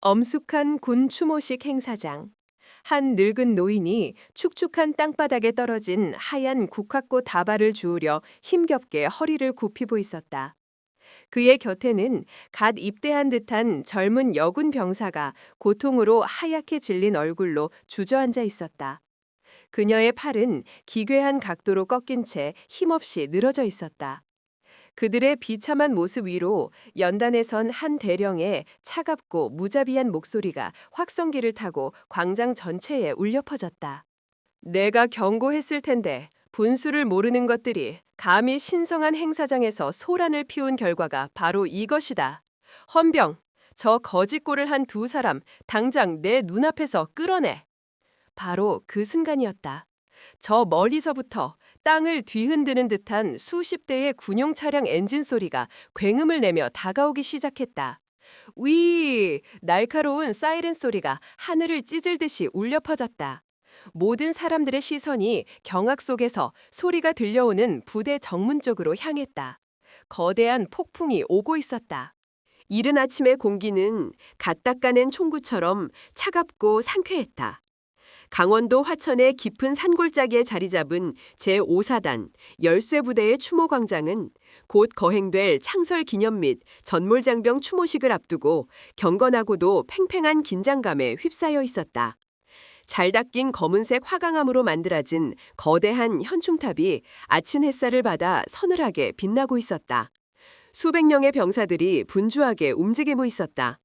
엄숙한 군 추모식 행사장. 한 늙은 노인이 축축한 땅바닥에 떨어진 하얀 국화꽃 다발을 주우려 힘겹게 허리를 굽히고 있었다. 그의 곁에는 갓 입대한 듯한 젊은 여군 병사가 고통으로 하얗게 질린 얼굴로 주저앉아 있었다. 그녀의 팔은 기괴한 각도로 꺾인 채 힘없이 늘어져 있었다. 그들의 비참한 모습 위로 연단에 선 한 대령의 차갑고 무자비한 목소리가 확성기를 타고 광장 전체에 울려 퍼졌다. 내가 경고했을 텐데 분수를 모르는 것들이 감히 신성한 행사장에서 소란을 피운 결과가 바로 이것이다. 헌병, 저 거짓골을 한 두 사람 당장 내 눈앞에서 끌어내. 바로 그 순간이었다. 저 멀리서부터 땅을 뒤흔드는 듯한 수십 대의 군용 차량 엔진 소리가 굉음을 내며 다가오기 시작했다. 위! 날카로운 사이렌 소리가 하늘을 찢을듯이 울려 퍼졌다. 모든 사람들의 시선이 경악 속에서 소리가 들려오는 부대 정문 쪽으로 향했다. 거대한 폭풍이 오고 있었다. 이른 아침의 공기는 갓 닦아낸 총구처럼 차갑고 상쾌했다. 강원도 화천의 깊은 산골짜기에 자리 잡은 제5사단 열쇠부대의 추모광장은 곧 거행될 창설 기념 및 전몰장병 추모식을 앞두고 경건하고도 팽팽한 긴장감에 휩싸여 있었다. 잘 닦인 검은색 화강암으로 만들어진 거대한 현충탑이 아침 햇살을 받아 서늘하게 빛나고 있었다. 수백 명의 병사들이 분주하게 움직이고 있었다.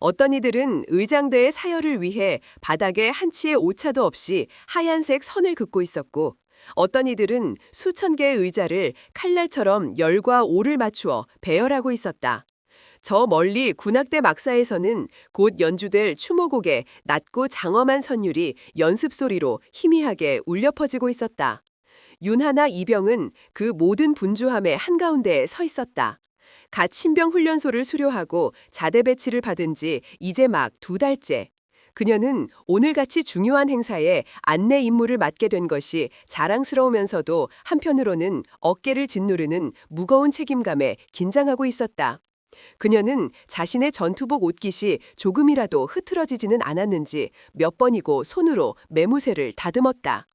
어떤 이들은 의장대의 사열을 위해 바닥에 한 치의 오차도 없이 하얀색 선을 긋고 있었고, 어떤 이들은 수천 개의 의자를 칼날처럼 열과 오를 맞추어 배열하고 있었다. 저 멀리 군악대 막사에서는 곧 연주될 추모곡의 낮고 장엄한 선율이 연습소리로 희미하게 울려 퍼지고 있었다. 윤하나 이병은 그 모든 분주함의 한가운데에 서 있었다. 갓 신병 훈련소를 수료하고 자대 배치를 받은 지 이제 막 2달째. 그녀는 오늘같이 중요한 행사에 안내 임무를 맡게 된 것이 자랑스러우면서도 한편으로는 어깨를 짓누르는 무거운 책임감에 긴장하고 있었다. 그녀는 자신의 전투복 옷깃이 조금이라도 흐트러지지는 않았는지 몇 번이고 손으로 매무새를 다듬었다.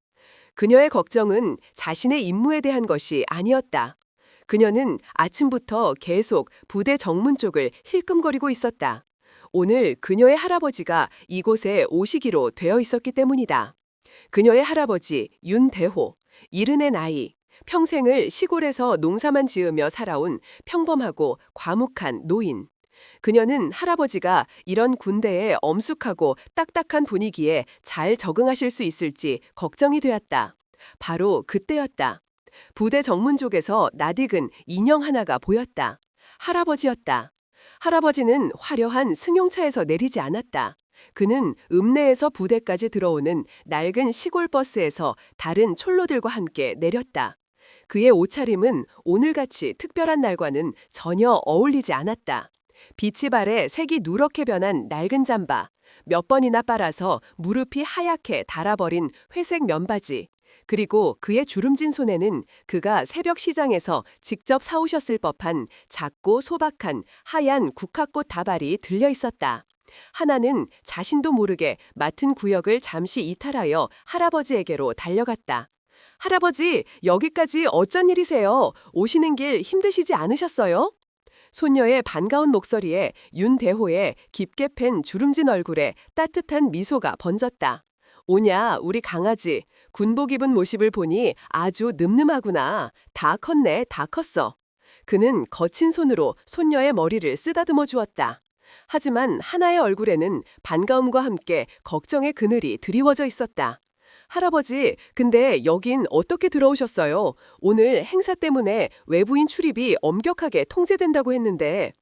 그녀의 걱정은 자신의 임무에 대한 것이 아니었다. 그녀는 아침부터 계속 부대 정문 쪽을 힐끔거리고 있었다. 오늘 그녀의 할아버지가 이곳에 오시기로 되어 있었기 때문이다. 그녀의 할아버지 윤대호, 70의 나이, 평생을 시골에서 농사만 지으며 살아온 평범하고 과묵한 노인. 그녀는 할아버지가 이런 군대의 엄숙하고 딱딱한 분위기에 잘 적응하실 수 있을지 걱정이 되었다. 바로 그때였다. 부대 정문 쪽에서 낯익은 인형 하나가 보였다. 할아버지였다. 할아버지는 화려한 승용차에서 내리지 않았다. 그는 읍내에서 부대까지 들어오는 낡은 시골 버스에서 다른 촐로들과 함께 내렸다. 그의 옷차림은 오늘같이 특별한 날과는 전혀 어울리지 않았다. 빛이 발에 색이 누렇게 변한 낡은 잠바, 몇 번이나 빨아서 무릎이 하얗게 닳아버린 회색 면바지, 그리고 그의 주름진 손에는 그가 새벽 시장에서 직접 사오셨을 법한 작고 소박한 하얀 국화꽃 다발이 들려 있었다. 하나는 자신도 모르게 맡은 구역을 잠시 이탈하여 할아버지에게로 달려갔다. 할아버지, 여기까지 어쩐 일이세요? 오시는 길 힘드시지 않으셨어요? 소녀의 반가운 목소리에 윤대호의 깊게 팬 주름진 얼굴에 따뜻한 미소가 번졌다. 오냐, 우리 강아지. 군복 입은 모습을 보니 아주 늠름하구나. 다 컸네, 다 컸어. 그는 거친 손으로 손녀의 머리를 쓰다듬어 주었다. 하지만 하나의 얼굴에는 반가움과 함께 걱정의 그늘이 드리워져 있었다. 할아버지, 근데 여긴 어떻게 들어오셨어요? 오늘 행사 때문에 외부인 출입이 엄격하게 통제된다고 했는데.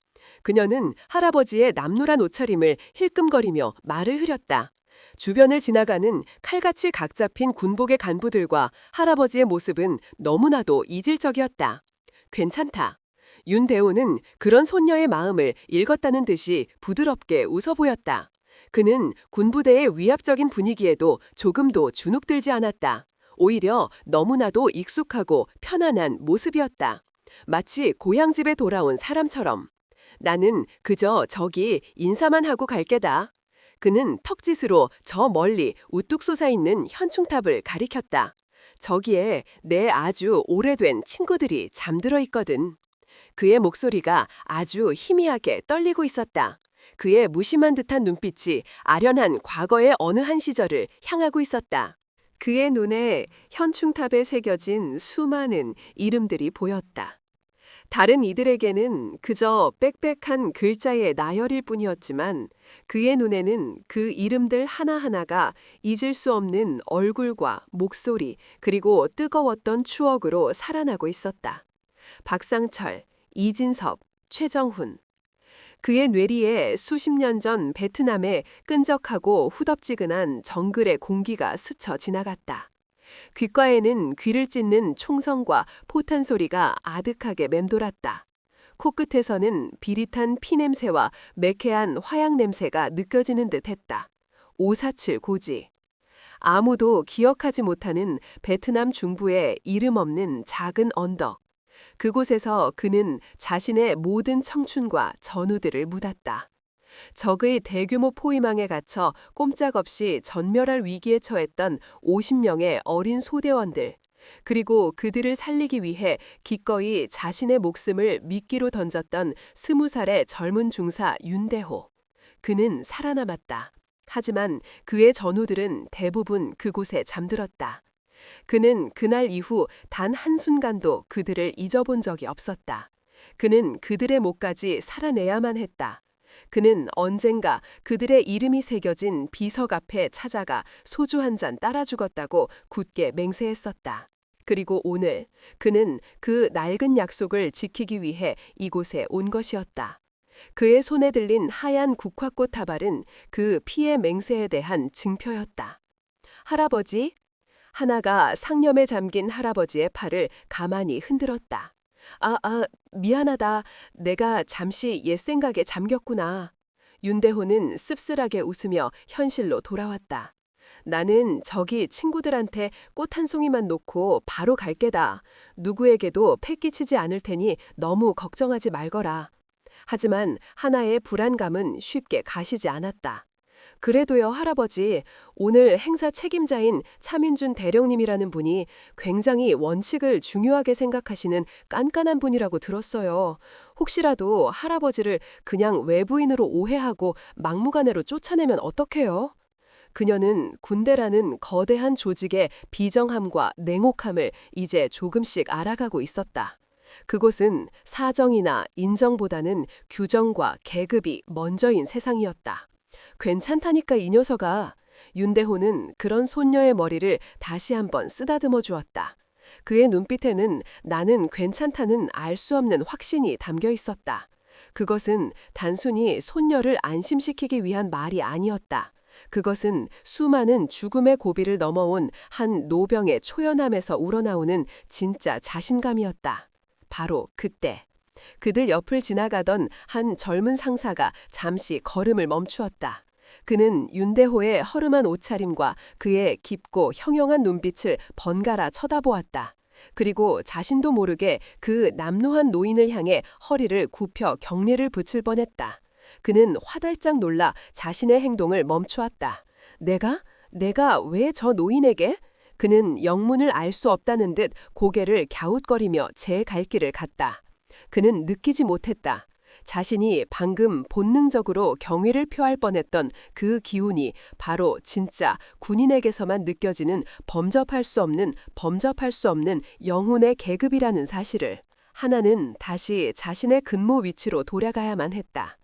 그녀는 할아버지의 남노란 옷차림을 힐끔거리며 말을 흐렸다. 주변을 지나가는 칼같이 각 잡힌 군복의 간부들과 할아버지의 모습은 너무나도 이질적이었다. 괜찮다. 윤대호는 그런 손녀의 마음을 읽었다는 듯이 부드럽게 웃어 보였다. 그는 군부대의 위압적인 분위기에도 조금도 주눅들지 않았다. 오히려 너무나도 익숙하고 편안한 모습이었다. 마치 고향집에 돌아온 사람처럼. 나는 그저 저기 인사만 하고 갈 게다. 그는 턱짓으로 저 멀리 우뚝 솟아있는 현충탑을 가리켰다. 저기에 내 아주 오래된 친구들이 잠들어 있거든. 그의 목소리가 아주 희미하게 떨리고 있었다. 그의 무심한 듯한 눈빛이 아련한 과거의 어느 한 시절을 향하고 있었다. 그의 눈에 현충탑에 새겨진 수많은 이름들이 보였다. 다른 이들에게는 그저 빽빽한 글자의 나열일 뿐이었지만 그의 눈에는 그 이름들 하나하나가 잊을 수 없는 얼굴과 목소리 그리고 뜨거웠던 추억으로 살아나고 있었다. 박상철, 이진섭, 최정훈. 그의 뇌리에 수십 년 전 베트남의 끈적하고 후덥지근한 정글의 공기가 스쳐 지나갔다. 귓가에는 귀를 찢는 총성과 포탄 소리가 아득하게 맴돌았다. 코끝에서는 비릿한 피냄새와 매캐한 화약 냄새가 느껴지는 듯했다. 547 고지. 아무도 기억하지 못하는 베트남 중부의 이름 없는 작은 언덕. 그곳에서 그는 자신의 모든 청춘과 전우들을 묻었다. 적의 대규모 포위망에 갇혀 꼼짝없이 전멸할 위기에 처했던 50명의 어린 소대원들, 그리고 그들을 살리기 위해 기꺼이 자신의 목숨을 미끼로 던졌던 20살의 젊은 중사 윤대호. 그는 살아남았다. 하지만 그의 전우들은 대부분 그곳에 잠들었다. 그는 그날 이후 단 한순간도 그들을 잊어본 적이 없었다. 그는 그들의 목까지 살아내야만 했다. 그는 언젠가 그들의 이름이 새겨진 비석 앞에 찾아가 소주 한 잔 따라 죽었다고 굳게 맹세했었다. 그리고 오늘 그는 그 낡은 약속을 지키기 위해 이곳에 온 것이었다. 그의 손에 들린 하얀 국화꽃 다발은 그 피의 맹세에 대한 증표였다. 할아버지? 하나가 상념에 잠긴 할아버지의 팔을 가만히 흔들었다. 미안하다. 내가 잠시 옛 생각에 잠겼구나. 윤대호는 씁쓸하게 웃으며 현실로 돌아왔다. 나는 저기 친구들한테 꽃 한 송이만 놓고 바로 갈 게다. 누구에게도 패 끼치지 않을 테니 너무 걱정하지 말거라. 하지만 하나의 불안감은 쉽게 가시지 않았다. 그래도요, 할아버지, 오늘 행사 책임자인 차민준 대령님이라는 분이 굉장히 원칙을 중요하게 생각하시는 깐깐한 분이라고 들었어요. 혹시라도 할아버지를 그냥 외부인으로 오해하고 막무가내로 쫓아내면 어떡해요? 그녀는 군대라는 거대한 조직의 비정함과 냉혹함을 이제 조금씩 알아가고 있었다. 그곳은 사정이나 인정보다는 규정과 계급이 먼저인 세상이었다. 괜찮다니까 이 녀석아. 윤대호는 그런 손녀의 머리를 다시 한번 쓰다듬어 주었다. 그의 눈빛에는 나는 괜찮다는 알 수 없는 확신이 담겨 있었다. 그것은 단순히 손녀를 안심시키기 위한 말이 아니었다. 그것은 수많은 죽음의 고비를 넘어온 한 노병의 초연함에서 우러나오는 진짜 자신감이었다. 바로 그때. 그들 옆을 지나가던 한 젊은 상사가 잠시 걸음을 멈추었다. 그는 윤대호의 허름한 옷차림과 그의 깊고 형형한 눈빛을 번갈아 쳐다보았다. 그리고 자신도 모르게 그 남루한 노인을 향해 허리를 굽혀 경례를 붙일 뻔했다. 그는 화들짝 놀라 자신의 행동을 멈추었다. 내가 왜 저 노인에게? 그는 영문을 알 수 없다는 듯 고개를 갸웃거리며 제 갈 길을 갔다. 그는 느끼지 못했다. 자신이 방금 본능적으로 경의를 표할 뻔했던 그 기운이 바로 진짜 군인에게서만 느껴지는 범접할 수 없는 영혼의 계급이라는 사실을. 하나는 다시 자신의 근무 위치로 돌아가야만 했다.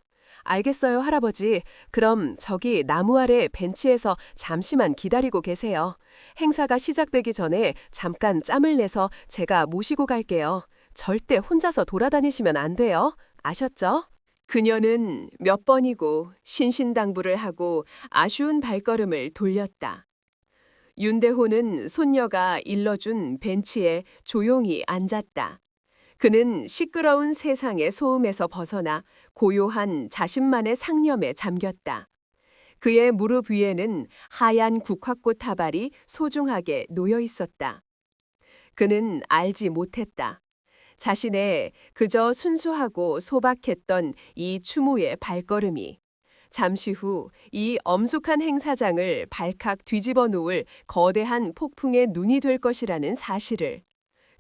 알겠어요, 할아버지. 그럼 저기 나무 아래 벤치에서 잠시만 기다리고 계세요. 행사가 시작되기 전에 잠깐 짬을 내서 제가 모시고 갈게요. 절대 혼자서 돌아다니시면 안 돼요. 아셨죠? 그녀는 몇 번이고 신신당부를 하고 아쉬운 발걸음을 돌렸다. 윤대호는 손녀가 일러준 벤치에 조용히 앉았다. 그는 시끄러운 세상의 소음에서 벗어나 고요한 자신만의 상념에 잠겼다. 그의 무릎 위에는 하얀 국화꽃 다발이 소중하게 놓여 있었다. 그는 알지 못했다. 자신의 그저 순수하고 소박했던 이 추모의 발걸음이 잠시 후 이 엄숙한 행사장을 발칵 뒤집어 놓을 거대한 폭풍의 눈이 될 것이라는 사실을,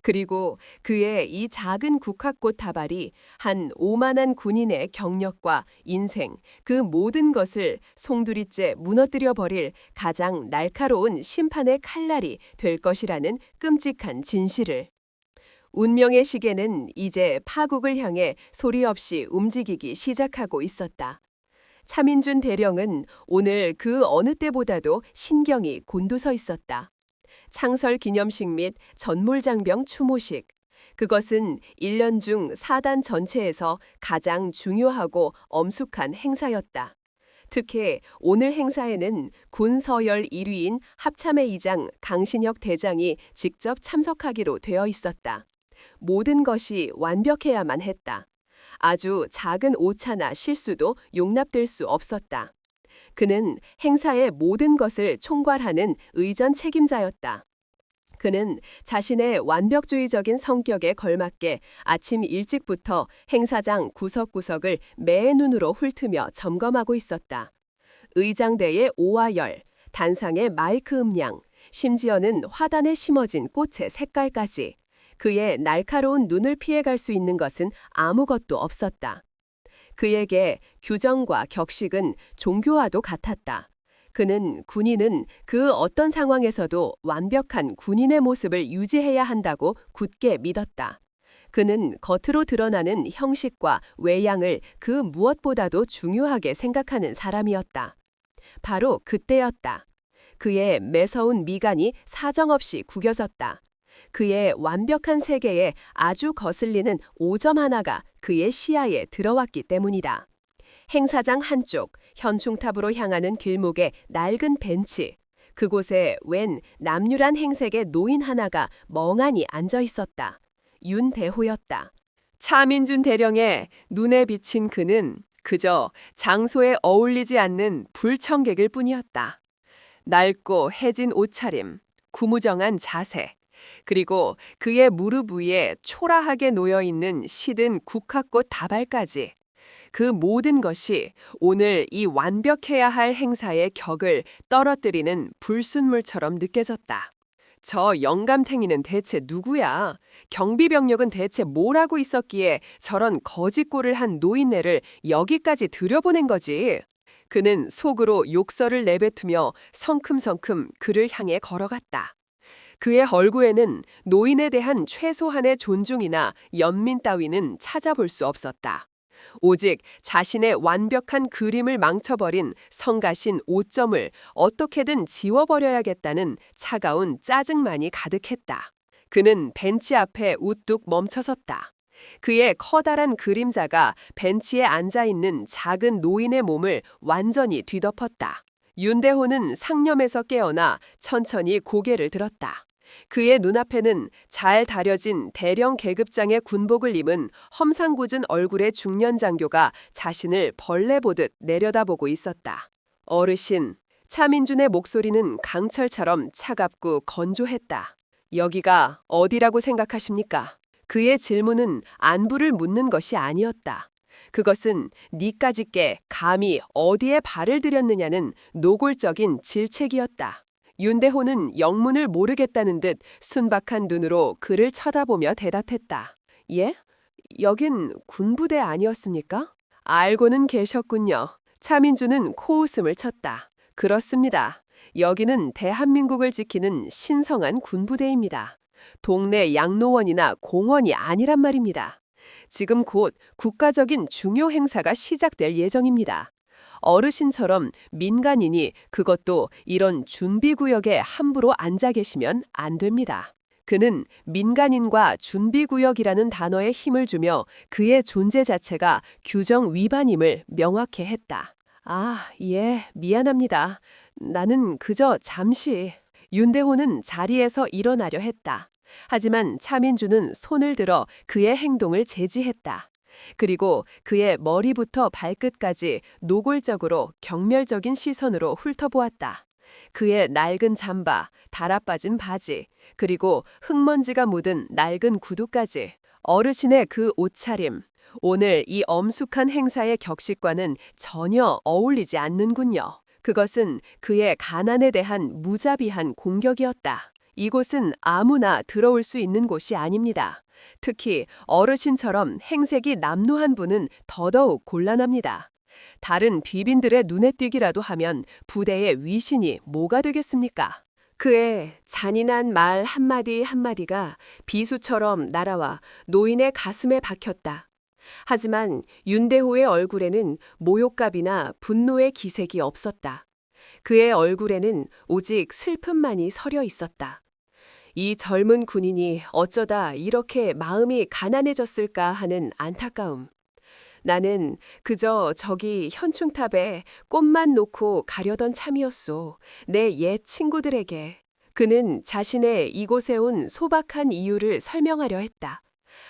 그리고 그의 이 작은 국화꽃 다발이 한 오만한 군인의 경력과 인생, 그 모든 것을 송두리째 무너뜨려 버릴 가장 날카로운 심판의 칼날이 될 것이라는 끔찍한 진실을. 운명의 시계는 이제 파국을 향해 소리 없이 움직이기 시작하고 있었다. 차민준 대령은 오늘 그 어느 때보다도 신경이 곤두서 있었다. 창설 기념식 및 전몰장병 추모식. 그것은 1년 중 사단 전체에서 가장 중요하고 엄숙한 행사였다. 특히 오늘 행사에는 군 서열 1위인 합참의 이장 강신혁 대장이 직접 참석하기로 되어 있었다. 모든 것이 완벽해야만 했다. 아주 작은 오차나 실수도 용납될 수 없었다. 그는 행사의 모든 것을 총괄하는 의전 책임자였다. 그는 자신의 완벽주의적인 성격에 걸맞게 아침 일찍부터 행사장 구석구석을 매의 눈으로 훑으며 점검하고 있었다. 의장대의 오와 열, 단상의 마이크 음량, 심지어는 화단에 심어진 꽃의 색깔까지. 그의 날카로운 눈을 피해갈 수 있는 것은 아무것도 없었다. 그에게 규정과 격식은 종교와도 같았다. 그는 군인은 그 어떤 상황에서도 완벽한 군인의 모습을 유지해야 한다고 굳게 믿었다. 그는 겉으로 드러나는 형식과 외양을 그 무엇보다도 중요하게 생각하는 사람이었다. 바로 그때였다. 그의 매서운 미간이 사정없이 구겨졌다. 그의 완벽한 세계에 아주 거슬리는 오점 하나가 그의 시야에 들어왔기 때문이다. 행사장 한쪽 현충탑으로 향하는 길목에 낡은 벤치. 그곳에 웬 남유란 행색의 노인 하나가 멍하니 앉아 있었다. 윤대호였다. 차민준 대령의 눈에 비친 그는 그저 장소에 어울리지 않는 불청객일 뿐이었다. 낡고 해진 옷차림, 구무정한 자세, 그리고 그의 무릎 위에 초라하게 놓여있는 시든 국화꽃 다발까지. 그 모든 것이 오늘 이 완벽해야 할 행사의 격을 떨어뜨리는 불순물처럼 느껴졌다. 저 영감탱이는 대체 누구야? 경비병력은 대체 뭘 하고 있었기에 저런 거짓골을 한 노인네를 여기까지 들여보낸 거지? 그는 속으로 욕설을 내뱉으며 성큼성큼 그를 향해 걸어갔다. 그의 얼굴에는 노인에 대한 최소한의 존중이나 연민 따위는 찾아볼 수 없었다. 오직 자신의 완벽한 그림을 망쳐버린 성가신 오점을 어떻게든 지워버려야겠다는 차가운 짜증만이 가득했다. 그는 벤치 앞에 우뚝 멈춰섰다. 그의 커다란 그림자가 벤치에 앉아있는 작은 노인의 몸을 완전히 뒤덮었다. 윤대호는 상념에서 깨어나 천천히 고개를 들었다. 그의 눈앞에는 잘 다려진 대령 계급장의 군복을 입은 험상궂은 얼굴의 중년 장교가 자신을 벌레 보듯 내려다보고 있었다. 어르신, 차민준의 목소리는 강철처럼 차갑고 건조했다. 여기가 어디라고 생각하십니까? 그의 질문은 안부를 묻는 것이 아니었다. 그것은 니까짓게 감히 어디에 발을 들였느냐는 노골적인 질책이었다. 윤대호는 영문을 모르겠다는 듯 순박한 눈으로 그를 쳐다보며 대답했다. 예? 여긴 군부대 아니었습니까? 알고는 계셨군요. 차민주는 코웃음을 쳤다. 그렇습니다. 여기는 대한민국을 지키는 신성한 군부대입니다. 동네 양로원이나 공원이 아니란 말입니다. 지금 곧 국가적인 중요 행사가 시작될 예정입니다. 어르신처럼 민간인이 그것도 이런 준비구역에 함부로 앉아 계시면 안 됩니다. 그는 민간인과 준비구역이라는 단어에 힘을 주며 그의 존재 자체가 규정 위반임을 명확히 했다. 아, 예, 미안합니다. 나는 그저 잠시. 윤대호는 자리에서 일어나려 했다. 하지만 차민주는 손을 들어 그의 행동을 제지했다. 그리고 그의 머리부터 발끝까지 노골적으로 경멸적인 시선으로 훑어보았다. 그의 낡은 잠바, 달아빠진 바지, 그리고 흙먼지가 묻은 낡은 구두까지. 어르신의 그 옷차림, 오늘 이 엄숙한 행사의 격식과는 전혀 어울리지 않는군요. 그것은 그의 가난에 대한 무자비한 공격이었다. 이곳은 아무나 들어올 수 있는 곳이 아닙니다. 특히 어르신처럼 행색이 남루한 분은 더더욱 곤란합니다. 다른 귀빈들의 눈에 띄기라도 하면 부대의 위신이 뭐가 되겠습니까? 그의 잔인한 말 한마디 한마디가 비수처럼 날아와 노인의 가슴에 박혔다. 하지만 윤대호의 얼굴에는 모욕감이나 분노의 기색이 없었다. 그의 얼굴에는 오직 슬픔만이 서려 있었다. 이 젊은 군인이 어쩌다 이렇게 마음이 가난해졌을까 하는 안타까움. 나는 그저 저기 현충탑에 꽃만 놓고 가려던 참이었소. 내 옛 친구들에게. 그는 자신의 이곳에 온 소박한 이유를 설명하려 했다.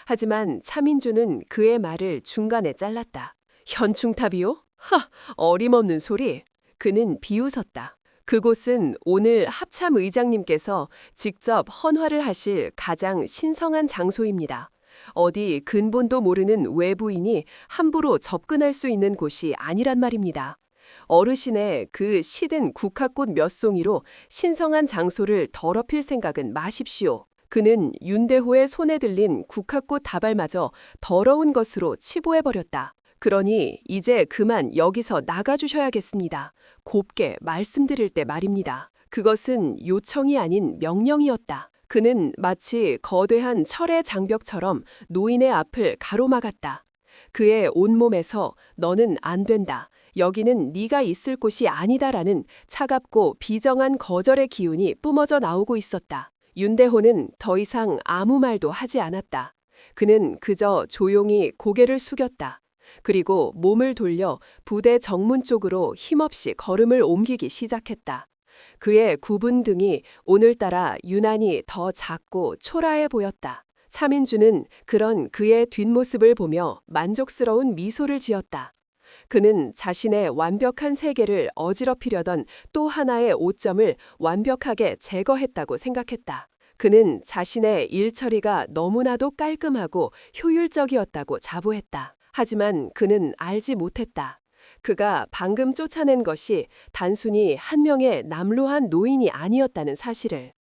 하지만 차민주는 그의 말을 중간에 잘랐다. 현충탑이요? 하, 어림없는 소리. 그는 비웃었다. 그곳은 오늘 합참 의장님께서 직접 헌화를 하실 가장 신성한 장소입니다. 어디 근본도 모르는 외부인이 함부로 접근할 수 있는 곳이 아니란 말입니다. 어르신의 그 시든 국화꽃 몇 송이로 신성한 장소를 더럽힐 생각은 마십시오. 그는 윤대호의 손에 들린 국화꽃 다발마저 더러운 것으로 치부해버렸다. 그러니 이제 그만 여기서 나가주셔야겠습니다. 곱게 말씀드릴 때 말입니다. 그것은 요청이 아닌 명령이었다. 그는 마치 거대한 철의 장벽처럼 노인의 앞을 가로막았다. 그의 온몸에서 너는 안 된다. 여기는 네가 있을 곳이 아니다라는 차갑고 비정한 거절의 기운이 뿜어져 나오고 있었다. 윤대호는 더 이상 아무 말도 하지 않았다. 그는 그저 조용히 고개를 숙였다. 그리고 몸을 돌려 부대 정문 쪽으로 힘없이 걸음을 옮기기 시작했다. 그의 굽은 등이 오늘따라 유난히 더 작고 초라해 보였다. 차민주는 그런 그의 뒷모습을 보며 만족스러운 미소를 지었다. 그는 자신의 완벽한 세계를 어지럽히려던 또 하나의 오점을 완벽하게 제거했다고 생각했다. 그는 자신의 일처리가 너무나도 깔끔하고 효율적이었다고 자부했다. 하지만 그는 알지 못했다. 그가 방금 쫓아낸 것이 단순히 한 명의 남루한 노인이 아니었다는 사실을.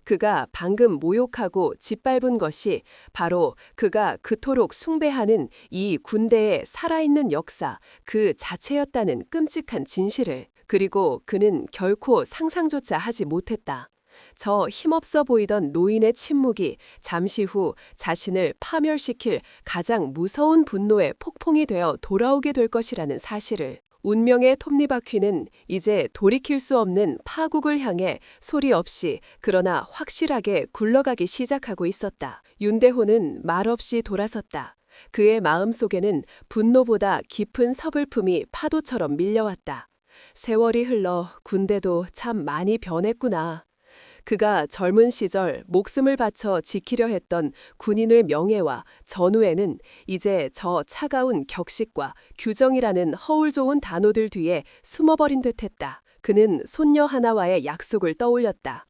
그가 방금 모욕하고 짓밟은 것이 바로 그가 그토록 숭배하는 이 군대의 살아있는 역사 그 자체였다는 끔찍한 진실을. 그리고 그는 결코 상상조차 하지 못했다. 저 힘없어 보이던 노인의 침묵이 잠시 후 자신을 파멸시킬 가장 무서운 분노의 폭풍이 되어 돌아오게 될 것이라는 사실을. 운명의 톱니바퀴는 이제 돌이킬 수 없는 파국을 향해 소리 없이 그러나 확실하게 굴러가기 시작하고 있었다. 윤대호는 말없이 돌아섰다. 그의 마음속에는 분노보다 깊은 서글픔이 파도처럼 밀려왔다. 세월이 흘러 군대도 참 많이 변했구나. 그가 젊은 시절 목숨을 바쳐 지키려 했던 군인의 명예와 전우에는 이제 저 차가운 격식과 규정이라는 허울 좋은 단어들 뒤에 숨어버린 듯했다. 그는 손녀 하나와의 약속을 떠올렸다.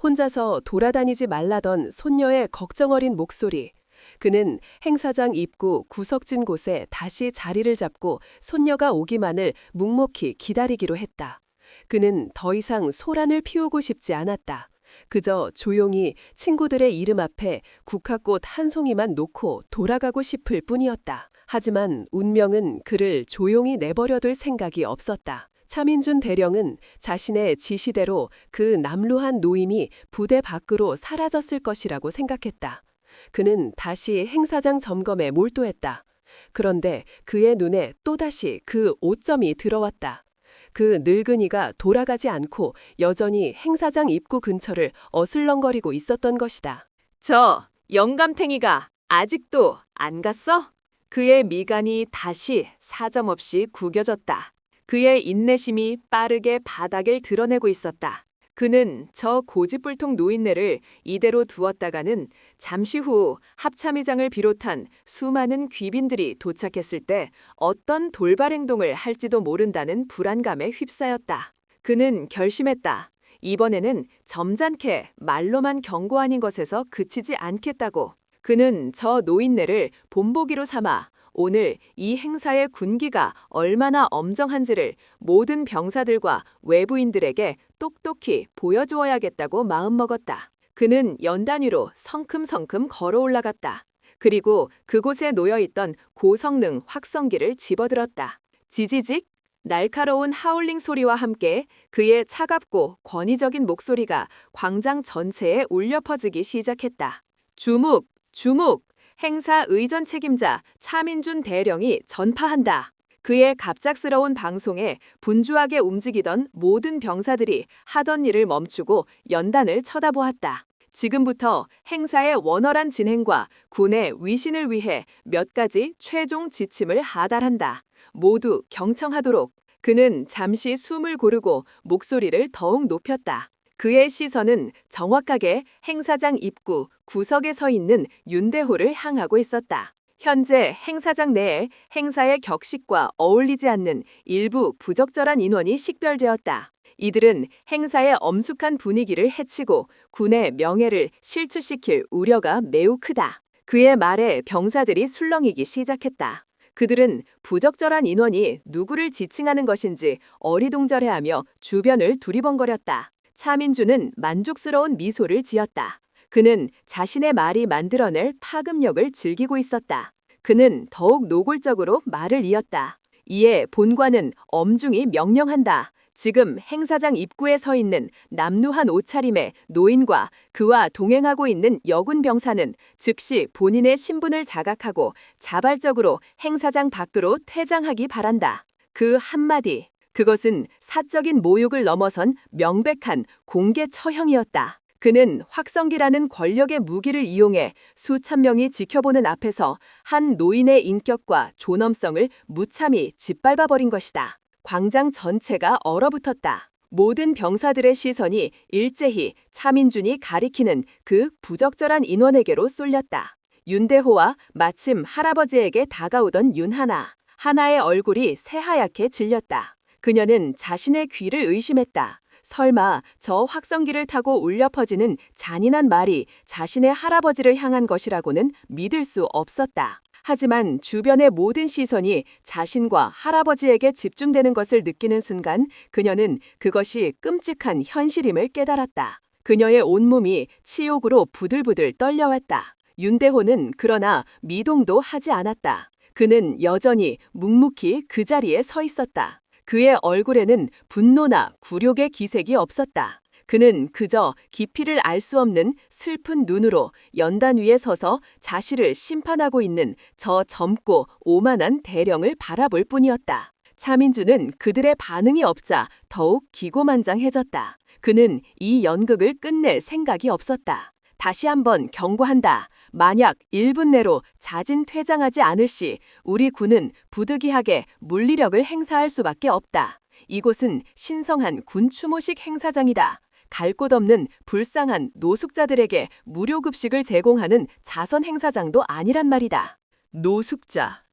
혼자서 돌아다니지 말라던 손녀의 걱정 어린 목소리. 그는 행사장 입구 구석진 곳에 다시 자리를 잡고 손녀가 오기만을 묵묵히 기다리기로 했다. 그는 더 이상 소란을 피우고 싶지 않았다. 그저 조용히 친구들의 이름 앞에 국화꽃 한 송이만 놓고 돌아가고 싶을 뿐이었다. 하지만 운명은 그를 조용히 내버려둘 생각이 없었다. 차민준 대령은 자신의 지시대로 그 남루한 노임이 부대 밖으로 사라졌을 것이라고 생각했다. 그는 다시 행사장 점검에 몰두했다. 그런데 그의 눈에 또다시 그 오점이 들어왔다. 그 늙은이가 돌아가지 않고 여전히 행사장 입구 근처를 어슬렁거리고 있었던 것이다. 저 영감탱이가 아직도 안 갔어? 그의 미간이 다시 사정없이 구겨졌다. 그의 인내심이 빠르게 바닥을 드러내고 있었다. 그는 저 고집불통 노인네를 이대로 두었다가는 잠시 후 합참의장을 비롯한 수많은 귀빈들이 도착했을 때 어떤 돌발 행동을 할지도 모른다는 불안감에 휩싸였다. 그는 결심했다. 이번에는 점잖게 말로만 경고하는 것에서 그치지 않겠다고. 그는 저 노인네를 본보기로 삼아 오늘 이 행사의 군기가 얼마나 엄정한지를 모든 병사들과 외부인들에게 똑똑히 보여주어야겠다고 마음먹었다. 그는 연단 위로 성큼성큼 걸어 올라갔다. 그리고 그곳에 놓여있던 고성능 확성기를 집어들었다. 지지직! 날카로운 하울링 소리와 함께 그의 차갑고 권위적인 목소리가 광장 전체에 울려 퍼지기 시작했다. 주목! 주목! 행사 의전 책임자 차민준 대령이 전파한다. 그의 갑작스러운 방송에 분주하게 움직이던 모든 병사들이 하던 일을 멈추고 연단을 쳐다보았다. 지금부터 행사의 원활한 진행과 군의 위신을 위해 몇 가지 최종 지침을 하달한다. 모두 경청하도록. 그는 잠시 숨을 고르고 목소리를 더욱 높였다. 그의 시선은 정확하게 행사장 입구 구석에 서 있는 윤대호를 향하고 있었다. 현재 행사장 내에 행사의 격식과 어울리지 않는 일부 부적절한 인원이 식별되었다. 이들은 행사의 엄숙한 분위기를 해치고 군의 명예를 실추시킬 우려가 매우 크다. 그의 말에 병사들이 술렁이기 시작했다. 그들은 부적절한 인원이 누구를 지칭하는 것인지 어리둥절해하며 주변을 두리번거렸다. 차민주는 만족스러운 미소를 지었다. 그는 자신의 말이 만들어낼 파급력을 즐기고 있었다. 그는 더욱 노골적으로 말을 이었다. 이에 본관은 엄중히 명령한다. 지금 행사장 입구에 서 있는 남루한 옷차림의 노인과 그와 동행하고 있는 여군 병사는 즉시 본인의 신분을 자각하고 자발적으로 행사장 밖으로 퇴장하기 바란다. 그 한마디. 그것은 사적인 모욕을 넘어선 명백한 공개 처형이었다. 그는 확성기라는 권력의 무기를 이용해 수천 명이 지켜보는 앞에서 한 노인의 인격과 존엄성을 무참히 짓밟아버린 것이다. 광장 전체가 얼어붙었다. 모든 병사들의 시선이 일제히 차민준이 가리키는 그 부적절한 인원에게로 쏠렸다. 윤대호와 마침 할아버지에게 다가오던 윤하나. 하나의 얼굴이 새하얗게 질렸다. 그녀는 자신의 귀를 의심했다. 설마 저 확성기를 타고 울려 퍼지는 잔인한 말이 자신의 할아버지를 향한 것이라고는 믿을 수 없었다. 하지만 주변의 모든 시선이 자신과 할아버지에게 집중되는 것을 느끼는 순간 그녀는 그것이 끔찍한 현실임을 깨달았다. 그녀의 온몸이 치욕으로 부들부들 떨려왔다. 윤대호는 그러나 미동도 하지 않았다. 그는 여전히 묵묵히 그 자리에 서 있었다. 그의 얼굴에는 분노나 굴욕의 기색이 없었다. 그는 그저 깊이를 알 수 없는 슬픈 눈으로 연단 위에 서서 자신을 심판하고 있는 저 젊고 오만한 대령을 바라볼 뿐이었다. 차민주는 그들의 반응이 없자 더욱 기고만장해졌다. 그는 이 연극을 끝낼 생각이 없었다. 다시 한번 경고한다. 만약 1분 내로 자진 퇴장하지 않을 시 우리 군은 부득이하게 물리력을 행사할 수밖에 없다. 이곳은 신성한 군 추모식 행사장이다. 갈 곳 없는 불쌍한 노숙자들에게 무료 급식을 제공하는 자선 행사장도 아니란 말이다. 노숙자.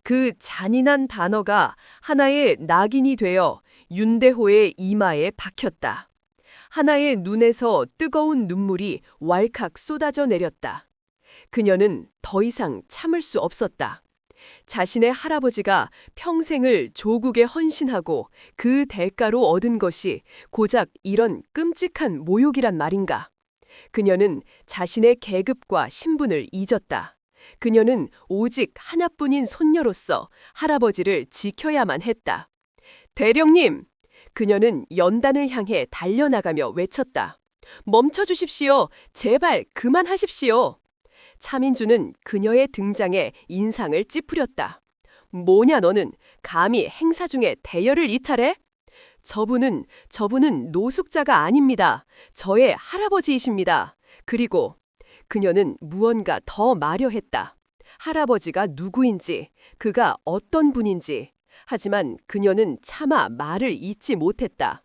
그 잔인한 단어가 하나의 낙인이 되어 윤대호의 이마에 박혔다. 하나의 눈에서 뜨거운 눈물이 왈칵 쏟아져 내렸다. 그녀는 더 이상 참을 수 없었다. 자신의 할아버지가 평생을 조국에 헌신하고 그 대가로 얻은 것이 고작 이런 끔찍한 모욕이란 말인가. 그녀는 자신의 계급과 신분을 잊었다. 그녀는 오직 하나뿐인 손녀로서 할아버지를 지켜야만 했다. 대령님! 그녀는 연단을 향해 달려나가며 외쳤다. 멈춰 주십시오. 제발 그만하십시오. 차민주는 그녀의 등장에 인상을 찌푸렸다. 뭐냐 너는 감히 행사 중에 대열을 이탈해? 저분은 노숙자가 아닙니다. 저의 할아버지이십니다. 그리고 그녀는 무언가 더 마려 했다. 할아버지가 누구인지, 그가 어떤 분인지. 하지만 그녀는 차마 말을 잇지 못했다.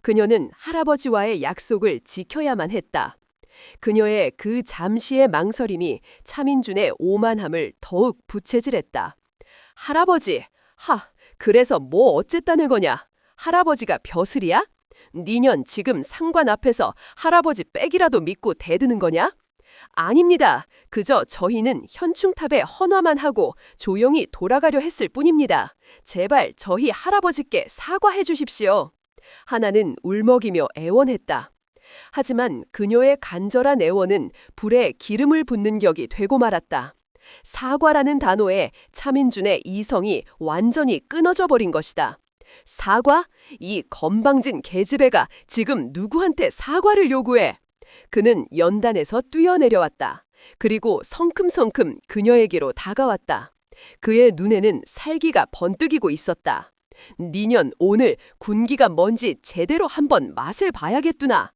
그녀는 할아버지와의 약속을 지켜야만 했다. 그녀의 그 잠시의 망설임이 차민준의 오만함을 더욱 부채질했다. 할아버지! 그래서 뭐 어쨌다는 거냐? 할아버지가 벼슬이야? 니년 지금 상관 앞에서 할아버지 빽이라도 믿고 대드는 거냐? 아닙니다. 그저 저희는 현충탑에 헌화만 하고 조용히 돌아가려 했을 뿐입니다. 제발 저희 할아버지께 사과해 주십시오. 하나는 울먹이며 애원했다. 하지만 그녀의 간절한 애원은 불에 기름을 붓는 격이 되고 말았다. 사과라는 단어에 차민준의 이성이 완전히 끊어져 버린 것이다. 사과? 이 건방진 계집애가 지금 누구한테 사과를 요구해? 그는 연단에서 뛰어내려왔다. 그리고 성큼성큼 그녀에게로 다가왔다. 그의 눈에는 살기가 번뜩이고 있었다. 니년 오늘 군기가 뭔지 제대로 한번 맛을 봐야겠구나.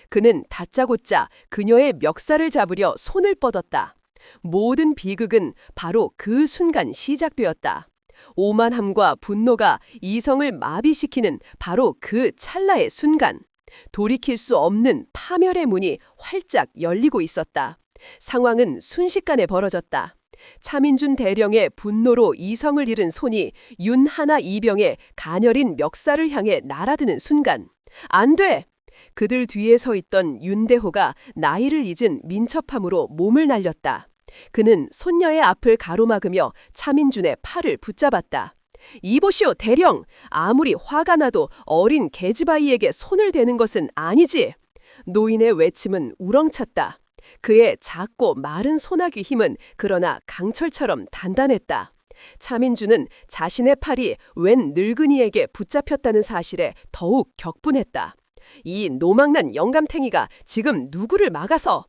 그는 다짜고짜 그녀의 멱살을 잡으려 손을 뻗었다. 모든 비극은 바로 그 순간 시작되었다. 오만함과 분노가 이성을 마비시키는 바로 그 찰나의 순간. 돌이킬 수 없는 파멸의 문이 활짝 열리고 있었다. 상황은 순식간에 벌어졌다. 차민준 대령의 분노로 이성을 잃은 손이 윤하나 이병의 가녀린 멱살을 향해 날아드는 순간. 안 돼! 그들 뒤에 서 있던 윤대호가 나이를 잊은 민첩함으로 몸을 날렸다. 그는 손녀의 앞을 가로막으며 차민준의 팔을 붙잡았다. 이보시오 대령! 아무리 화가 나도 어린 계집아이에게 손을 대는 것은 아니지! 노인의 외침은 우렁찼다. 그의 작고 마른 소나귀 힘은 그러나 강철처럼 단단했다. 차민준은 자신의 팔이 웬 늙은이에게 붙잡혔다는 사실에 더욱 격분했다. 이 노망난 영감탱이가 지금 누구를 막아서?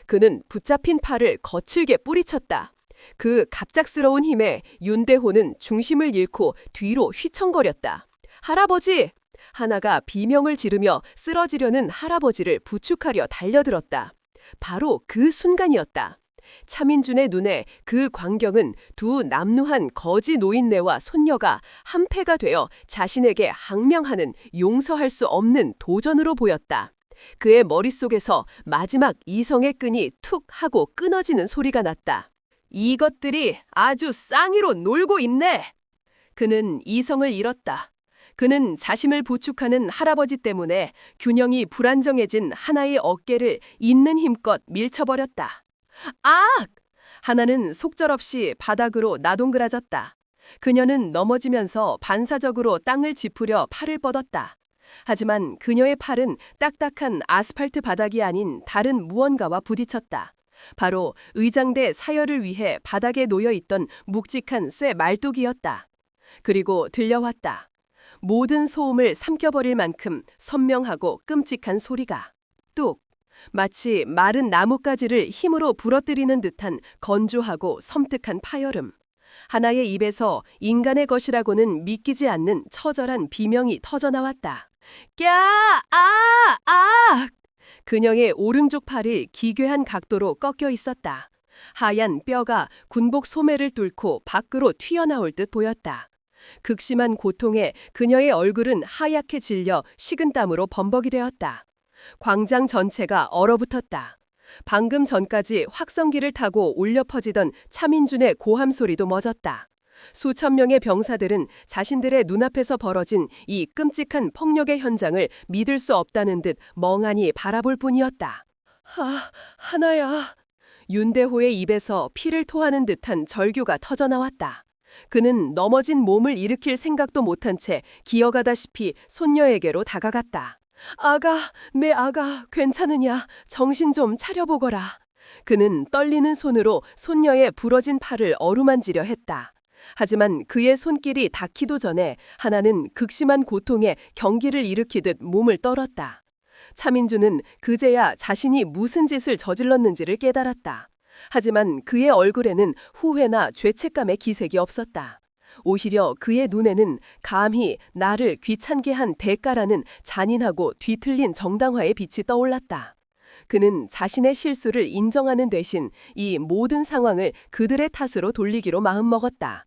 그는 붙잡힌 팔을 거칠게 뿌리쳤다. 그 갑작스러운 힘에 윤대호는 중심을 잃고 뒤로 휘청거렸다. 할아버지! 하나가 비명을 지르며 쓰러지려는 할아버지를 부축하려 달려들었다. 바로 그 순간이었다. 차민준의 눈에 그 광경은 두 남루한 거지 노인네와 손녀가 한패가 되어 자신에게 항명하는 용서할 수 없는 도전으로 보였다. 그의 머릿속에서 마지막 이성의 끈이 툭 하고 끊어지는 소리가 났다. 이것들이 아주 쌍이로 놀고 있네. 그는 이성을 잃었다. 그는 자신을 부축하는 할아버지 때문에 균형이 불안정해진 하나의 어깨를 있는 힘껏 밀쳐버렸다. 악! 하나는 속절없이 바닥으로 나동그라졌다. 그녀는 넘어지면서 반사적으로 땅을 짚으려 팔을 뻗었다. 하지만 그녀의 팔은 딱딱한 아스팔트 바닥이 아닌 다른 무언가와 부딪혔다. 바로 의장대 사열을 위해 바닥에 놓여있던 묵직한 쇠 말뚝이었다. 그리고 들려왔다. 모든 소음을 삼켜버릴 만큼 선명하고 끔찍한 소리가. 뚝! 마치 마른 나뭇가지를 힘으로 부러뜨리는 듯한 건조하고 섬뜩한 파열음. 하나의 입에서 인간의 것이라고는 믿기지 않는 처절한 비명이 터져나왔다. 꺄! 아! 아! 그녀의 오른쪽 팔이 기괴한 각도로 꺾여 있었다. 하얀 뼈가 군복 소매를 뚫고 밖으로 튀어나올 듯 보였다. 극심한 고통에 그녀의 얼굴은 하얗게 질려 식은땀으로 범벅이 되었다. 광장 전체가 얼어붙었다. 방금 전까지 확성기를 타고 울려 퍼지던 차민준의 고함 소리도 멎었다. 수천 명의 병사들은 자신들의 눈앞에서 벌어진 이 끔찍한 폭력의 현장을 믿을 수 없다는 듯 멍하니 바라볼 뿐이었다. 하나야. 윤대호의 입에서 피를 토하는 듯한 절규가 터져나왔다. 그는 넘어진 몸을 일으킬 생각도 못한 채 기어가다시피 손녀에게로 다가갔다. 아가, 내 아가, 괜찮으냐? 정신 좀 차려보거라. 그는 떨리는 손으로 손녀의 부러진 팔을 어루만지려 했다. 하지만 그의 손길이 닿기도 전에 하나는 극심한 고통에 경기를 일으키듯 몸을 떨었다. 차민준은 그제야 자신이 무슨 짓을 저질렀는지를 깨달았다. 하지만 그의 얼굴에는 후회나 죄책감의 기색이 없었다. 오히려 그의 눈에는 감히 나를 귀찮게 한 대가라는 잔인하고 뒤틀린 정당화의 빛이 떠올랐다. 그는 자신의 실수를 인정하는 대신 이 모든 상황을 그들의 탓으로 돌리기로 마음먹었다.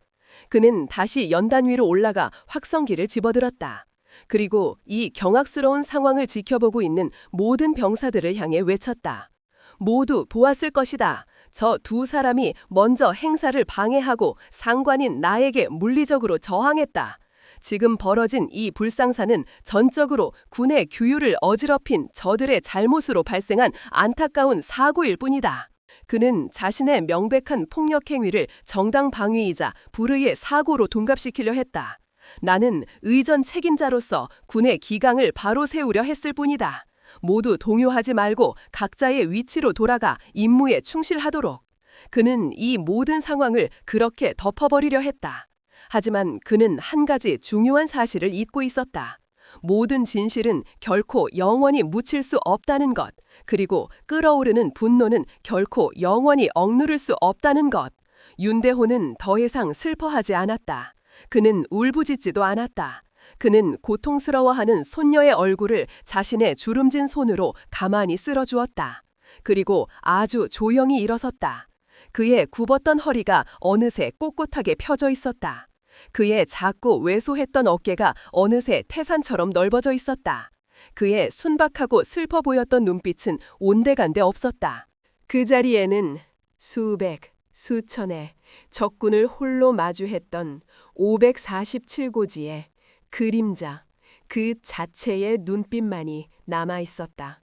그는 다시 연단 위로 올라가 확성기를 집어들었다. 그리고 이 경악스러운 상황을 지켜보고 있는 모든 병사들을 향해 외쳤다. 모두 보았을 것이다. 저 두 사람이 먼저 행사를 방해하고 상관인 나에게 물리적으로 저항했다. 지금 벌어진 이 불상사는 전적으로 군의 규율을 어지럽힌 저들의 잘못으로 발생한 안타까운 사고일 뿐이다. 그는 자신의 명백한 폭력 행위를 정당 방위이자 불의의 사고로 둔갑시키려 했다. 나는 의전 책임자로서 군의 기강을 바로 세우려 했을 뿐이다. 모두 동요하지 말고 각자의 위치로 돌아가 임무에 충실하도록. 그는 이 모든 상황을 그렇게 덮어버리려 했다. 하지만 그는 한 가지 중요한 사실을 잊고 있었다. 모든 진실은 결코 영원히 묻힐 수 없다는 것, 그리고 끓어오르는 분노는 결코 영원히 억누를 수 없다는 것. 윤대호는 더 이상 슬퍼하지 않았다. 그는 울부짖지도 않았다. 그는 고통스러워하는 손녀의 얼굴을 자신의 주름진 손으로 가만히 쓸어주었다. 그리고 아주 조용히 일어섰다. 그의 굽었던 허리가 어느새 꼿꼿하게 펴져 있었다. 그의 작고 왜소했던 어깨가 어느새 태산처럼 넓어져 있었다. 그의 순박하고 슬퍼 보였던 눈빛은 온데간데 없었다. 그 자리에는 수백, 수천의 적군을 홀로 마주했던 547고지의 그림자, 그 자체의 눈빛만이 남아 있었다.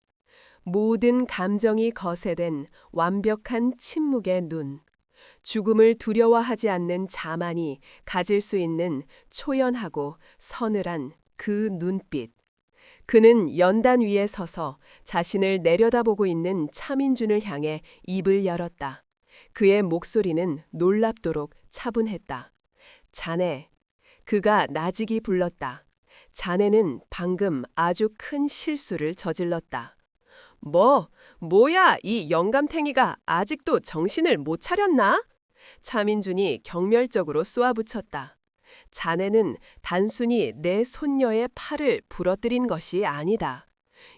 모든 감정이 거세된 완벽한 침묵의 눈. 죽음을 두려워하지 않는 자만이 가질 수 있는 초연하고 서늘한 그 눈빛. 그는 연단 위에 서서 자신을 내려다보고 있는 차민준을 향해 입을 열었다. 그의 목소리는 놀랍도록 차분했다. 자네. 그가 나직이 불렀다. 자네는 방금 아주 큰 실수를 저질렀다. 뭐야, 이 영감탱이가 아직도 정신을 못 차렸나? 차민준이 경멸적으로 쏘아붙였다. 자네는 단순히 내 손녀의 팔을 부러뜨린 것이 아니다.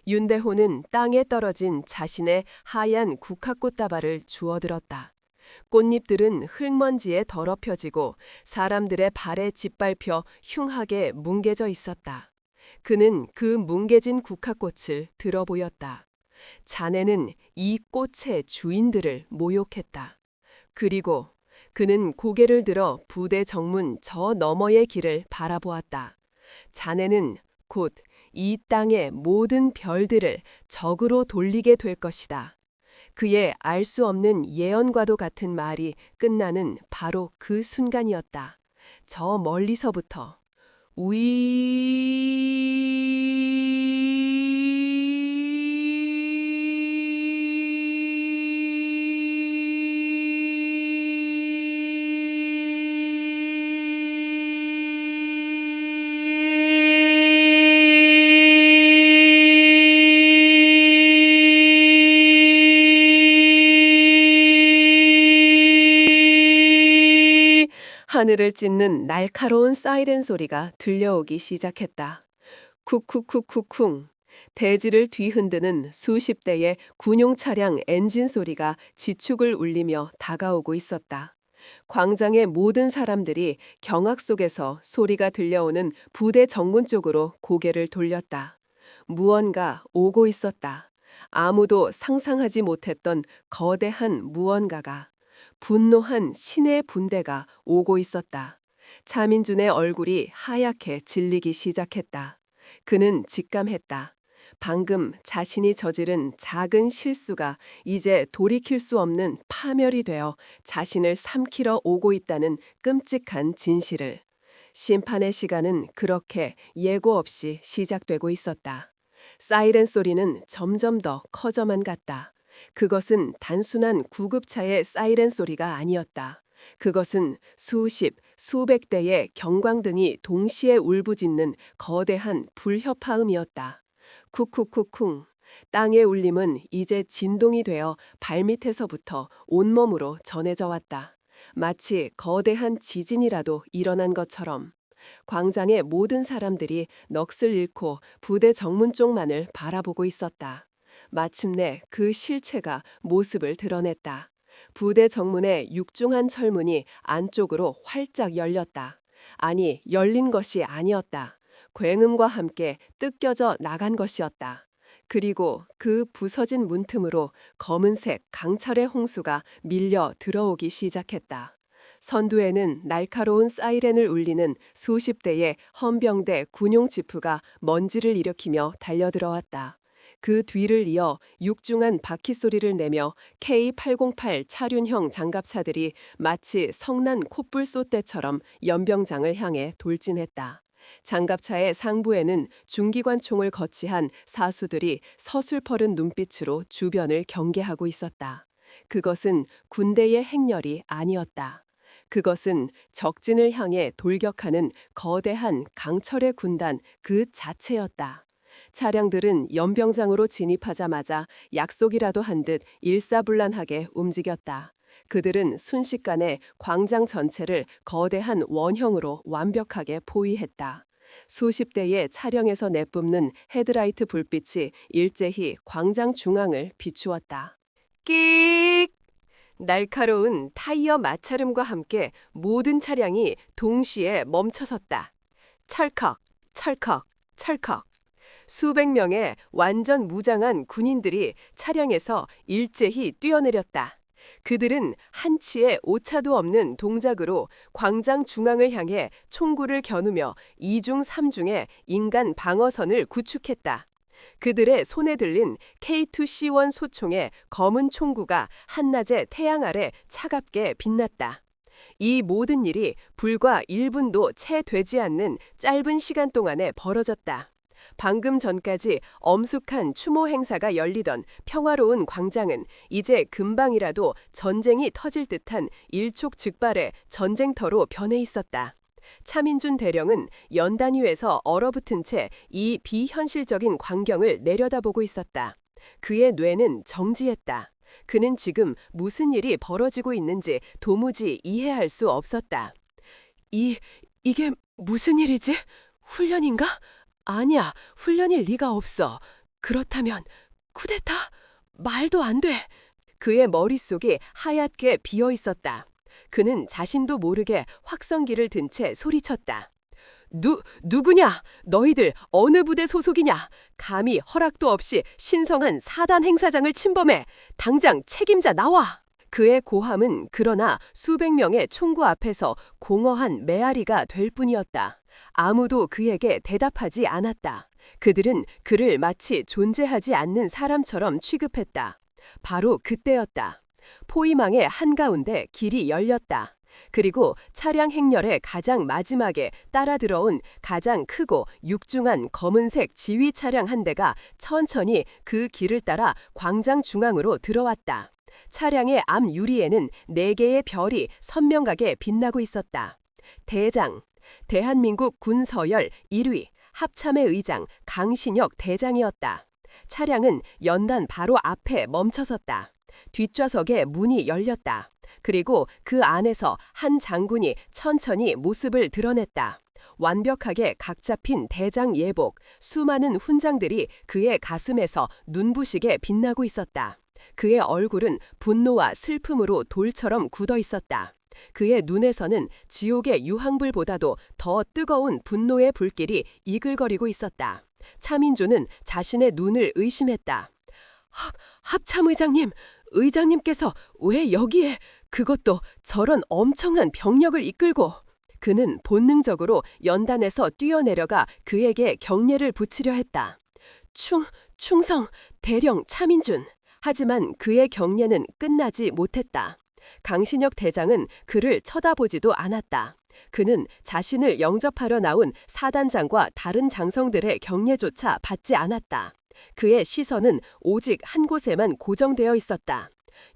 윤대호는 땅에 떨어진 자신의 하얀 국화꽃다발을 주워들었다. 꽃잎들은 흙먼지에 더럽혀지고 사람들의 발에 짓밟혀 흉하게 뭉개져 있었다. 그는 그 뭉개진 국화꽃을 들어 보였다. 자네는 이 꽃의 주인들을 모욕했다. 그리고 그는 고개를 들어 부대 정문 저 너머의 길을 바라보았다. 자네는 곧 이 땅의 모든 별들을 적으로 돌리게 될 것이다. 그의 알 수 없는 예언과도 같은 말이 끝나는 바로 그 순간이었다. 저 멀리서부터 하늘을 찢는 날카로운 사이렌 소리가 들려오기 시작했다. 쿡쿡쿡쿡쿵. 대지를 뒤흔드는 수십 대의 군용 차량 엔진 소리가 지축을 울리며 다가오고 있었다. 광장의 모든 사람들이 경악 속에서 소리가 들려오는 부대 정문 쪽으로 고개를 돌렸다. 무언가 오고 있었다. 아무도 상상하지 못했던 거대한 무언가가. 분노한 신의 분대가 오고 있었다. 차민준의 얼굴이 하얗게 질리기 시작했다. 그는 직감했다. 방금 자신이 저지른 작은 실수가 이제 돌이킬 수 없는 파멸이 되어 자신을 삼키러 오고 있다는 끔찍한 진실을. 심판의 시간은 그렇게 예고 없이 시작되고 있었다. 사이렌 소리는 점점 더 커져만 갔다. 그것은 단순한 구급차의 사이렌 소리가 아니었다. 그것은 수십, 수백 대의 경광등이 동시에 울부짖는 거대한 불협화음이었다. 쿡쿡쿡쿵. 땅의 울림은 이제 진동이 되어 발밑에서부터 온몸으로 전해져 왔다. 마치 거대한 지진이라도 일어난 것처럼. 광장의 모든 사람들이 넋을 잃고 부대 정문 쪽만을 바라보고 있었다. 마침내 그 실체가 모습을 드러냈다. 부대 정문의 육중한 철문이 안쪽으로 활짝 열렸다. 아니, 열린 것이 아니었다. 굉음과 함께 뜯겨져 나간 것이었다. 그리고 그 부서진 문틈으로 검은색 강철의 홍수가 밀려 들어오기 시작했다. 선두에는 날카로운 사이렌을 울리는 수십 대의 헌병대 군용 지프가 먼지를 일으키며 달려들어왔다. 그 뒤를 이어 육중한 바퀴 소리를 내며 K808 차륜형 장갑차들이 마치 성난 콧불 쏘대처럼 연병장을 향해 돌진했다. 장갑차의 상부에는 중기관총을 거치한 사수들이 서슬퍼른 눈빛으로 주변을 경계하고 있었다. 그것은 군대의 행렬이 아니었다. 그것은 적진을 향해 돌격하는 거대한 강철의 군단 그 자체였다. 차량들은 연병장으로 진입하자마자 약속이라도 한 듯 일사불란하게 움직였다. 그들은 순식간에 광장 전체를 거대한 원형으로 완벽하게 포위했다. 수십 대의 차량에서 내뿜는 헤드라이트 불빛이 일제히 광장 중앙을 비추었다. 끽! 날카로운 타이어 마찰음과 함께 모든 차량이 동시에 멈춰섰다. 철컥, 철컥, 철컥. 수백 명의 완전 무장한 군인들이 차량에서 일제히 뛰어내렸다. 그들은 한치의 오차도 없는 동작으로 광장 중앙을 향해 총구를 겨누며 2중 3중의 인간 방어선을 구축했다. 그들의 손에 들린 K2C1 소총의 검은 총구가 한낮의 태양 아래 차갑게 빛났다. 이 모든 일이 불과 1분도 채 되지 않는 짧은 시간 동안에 벌어졌다. 방금 전까지 엄숙한 추모 행사가 열리던 평화로운 광장은 이제 금방이라도 전쟁이 터질 듯한 일촉즉발의 전쟁터로 변해 있었다. 차민준 대령은 연단 위에서 얼어붙은 채 이 비현실적인 광경을 내려다보고 있었다. 그의 뇌는 정지했다. 그는 지금 무슨 일이 벌어지고 있는지 도무지 이해할 수 없었다. 이게 무슨 일이지? 훈련인가? 아니야, 훈련일 리가 없어. 그렇다면 쿠데타? 말도 안 돼. 그의 머릿속이 하얗게 비어 있었다. 그는 자신도 모르게 확성기를 든 채 소리쳤다. 누구냐? 너희들 어느 부대 소속이냐? 감히 허락도 없이 신성한 사단 행사장을 침범해. 당장 책임자 나와. 그의 고함은 그러나 수백 명의 총구 앞에서 공허한 메아리가 될 뿐이었다. 아무도 그에게 대답하지 않았다. 그들은 그를 마치 존재하지 않는 사람처럼 취급했다. 바로 그때였다. 포위망의 한가운데 길이 열렸다. 그리고 차량 행렬의 가장 마지막에 따라 들어온 가장 크고 육중한 검은색 지휘 차량 한 대가 천천히 그 길을 따라 광장 중앙으로 들어왔다. 차량의 앞 유리에는 4개의 별이 선명하게 빛나고 있었다. 대장, 대한민국 군서열 1위, 합참의 의장 강신혁 대장이었다. 차량은 연단 바로 앞에 멈춰섰다. 뒷좌석의 문이 열렸다. 그리고 그 안에서 한 장군이 천천히 모습을 드러냈다. 완벽하게 각 잡힌 대장 예복, 수많은 훈장들이 그의 가슴에서 눈부시게 빛나고 있었다. 그의 얼굴은 분노와 슬픔으로 돌처럼 굳어 있었다. 그의 눈에서는 지옥의 유황불보다도 더 뜨거운 분노의 불길이 이글거리고 있었다. 차민조는 자신의 눈을 의심했다. 합참의장님, 의장님께서 왜 여기에, 그것도 저런 엄청난 병력을 이끌고. 그는 본능적으로 연단에서 뛰어내려가 그에게 경례를 붙이려 했다. 충성, 대령 차민준. 하지만 그의 경례는 끝나지 못했다. 강신혁 대장은 그를 쳐다보지도 않았다. 그는 자신을 영접하려 나온 사단장과 다른 장성들의 경례조차 받지 않았다. 그의 시선은 오직 한 곳에만 고정되어 있었다.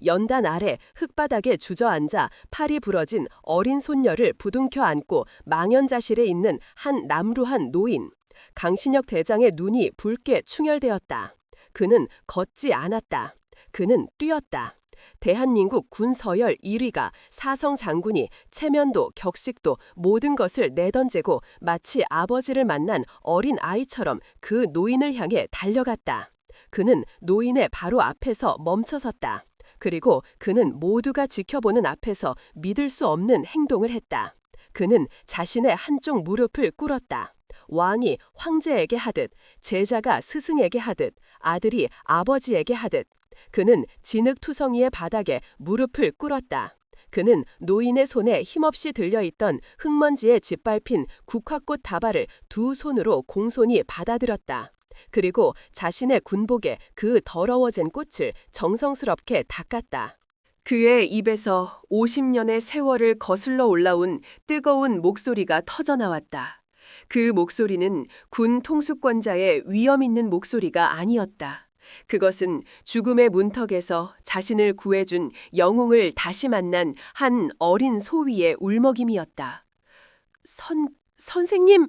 연단 아래 흙바닥에 주저앉아 팔이 부러진 어린 손녀를 부둥켜 안고 망연자실해 있는 한 남루한 노인. 강신혁 대장의 눈이 붉게 충혈되었다. 그는 걷지 않았다. 그는 뛰었다. 대한민국 군서열 1위가 사성 장군이 체면도 격식도 모든 것을 내던지고 마치 아버지를 만난 어린 아이처럼 그 노인을 향해 달려갔다. 그는 노인의 바로 앞에서 멈춰섰다. 그리고 그는 모두가 지켜보는 앞에서 믿을 수 없는 행동을 했다. 그는 자신의 한쪽 무릎을 꿇었다. 왕이 황제에게 하듯, 제자가 스승에게 하듯, 아들이 아버지에게 하듯. 그는 진흙투성이의 바닥에 무릎을 꿇었다. 그는 노인의 손에 힘없이 들려있던 흙먼지에 짓밟힌 국화꽃 다발을 두 손으로 공손히 받아들였다. 그리고 자신의 군복에 그 더러워진 꽃을 정성스럽게 닦았다. 그의 입에서 50년의 세월을 거슬러 올라온 뜨거운 목소리가 터져나왔다. 그 목소리는 군 통수권자의 위엄 있는 목소리가 아니었다. 그것은 죽음의 문턱에서 자신을 구해준 영웅을 다시 만난 한 어린 소위의 울먹임이었다. 선생님!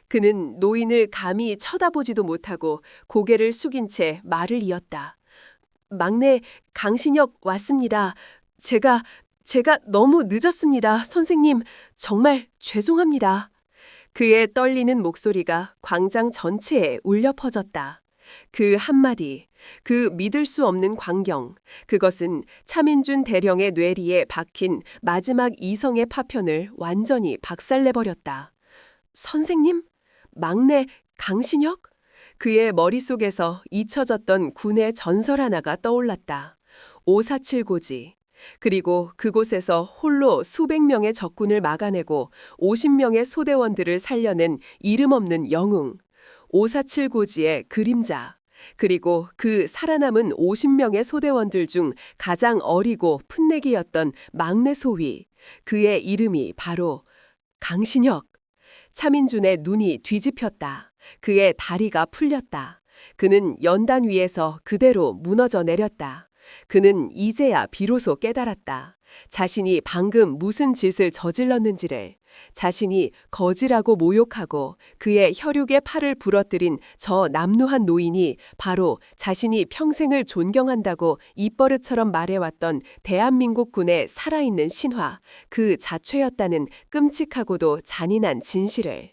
그는 노인을 감히 쳐다보지도 못하고 고개를 숙인 채 말을 이었다. 막내 강신혁 왔습니다. 제가 너무 늦었습니다. 선생님, 정말 죄송합니다. 그의 떨리는 목소리가 광장 전체에 울려 퍼졌다. 그 한마디, 그 믿을 수 없는 광경, 그것은 차민준 대령의 뇌리에 박힌 마지막 이성의 파편을 완전히 박살내버렸다. 선생님? 막내 강신혁? 그의 머릿속에서 잊혀졌던 군의 전설 하나가 떠올랐다. 547 고지. 그리고 그곳에서 홀로 수백 명의 적군을 막아내고 50명의 소대원들을 살려낸 이름 없는 영웅. 547 고지의 그림자. 그리고 그 살아남은 50명의 소대원들 중 가장 어리고 풋내기였던 막내 소위. 그의 이름이 바로 강신혁. 차민준의 눈이 뒤집혔다. 그의 다리가 풀렸다. 그는 연단 위에서 그대로 무너져 내렸다. 그는 이제야 비로소 깨달았다. 자신이 방금 무슨 짓을 저질렀는지를. 자신이 거지라고 모욕하고 그의 혈육의 팔을 부러뜨린 저 남루한 노인이 바로 자신이 평생을 존경한다고 입버릇처럼 말해왔던 대한민국 군의 살아있는 신화, 그 자체였다는 끔찍하고도 잔인한 진실을.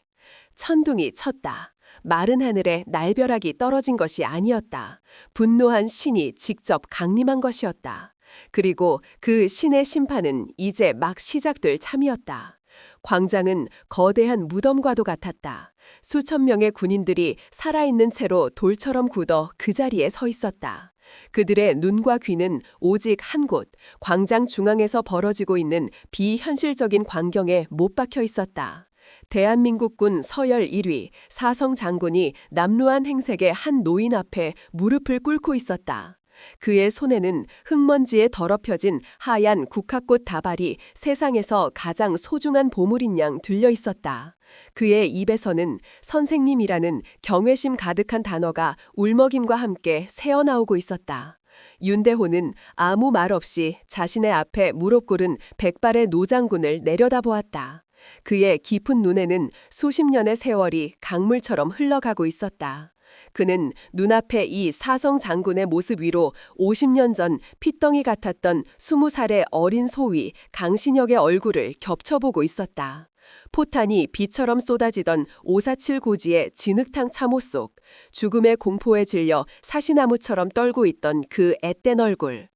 천둥이 쳤다. 마른 하늘에 날벼락이 떨어진 것이 아니었다. 분노한 신이 직접 강림한 것이었다. 그리고 그 신의 심판은 이제 막 시작될 참이었다. 광장은 거대한 무덤과도 같았다. 수천 명의 군인들이 살아있는 채로 돌처럼 굳어 그 자리에 서 있었다. 그들의 눈과 귀는 오직 한 곳, 광장 중앙에서 벌어지고 있는 비현실적인 광경에 못 박혀 있었다. 대한민국군 서열 1위 사성 장군이 남루한 행색의 한 노인 앞에 무릎을 꿇고 있었다. 그의 손에는 흙먼지에 더럽혀진 하얀 국화꽃 다발이 세상에서 가장 소중한 보물인 양 들려 있었다. 그의 입에서는 선생님이라는 경외심 가득한 단어가 울먹임과 함께 새어나오고 있었다. 윤대호는 아무 말 없이 자신의 앞에 무릎 꿇은 백발의 노장군을 내려다보았다. 그의 깊은 눈에는 수십 년의 세월이 강물처럼 흘러가고 있었다. 그는 눈앞에 이 사성 장군의 모습 위로 50년 전 핏덩이 같았던 20살의 어린 소위 강신혁의 얼굴을 겹쳐보고 있었다. 포탄이 비처럼 쏟아지던 547 고지의 진흙탕 참호 속 죽음의 공포에 질려 사시나무처럼 떨고 있던 그 앳된 얼굴.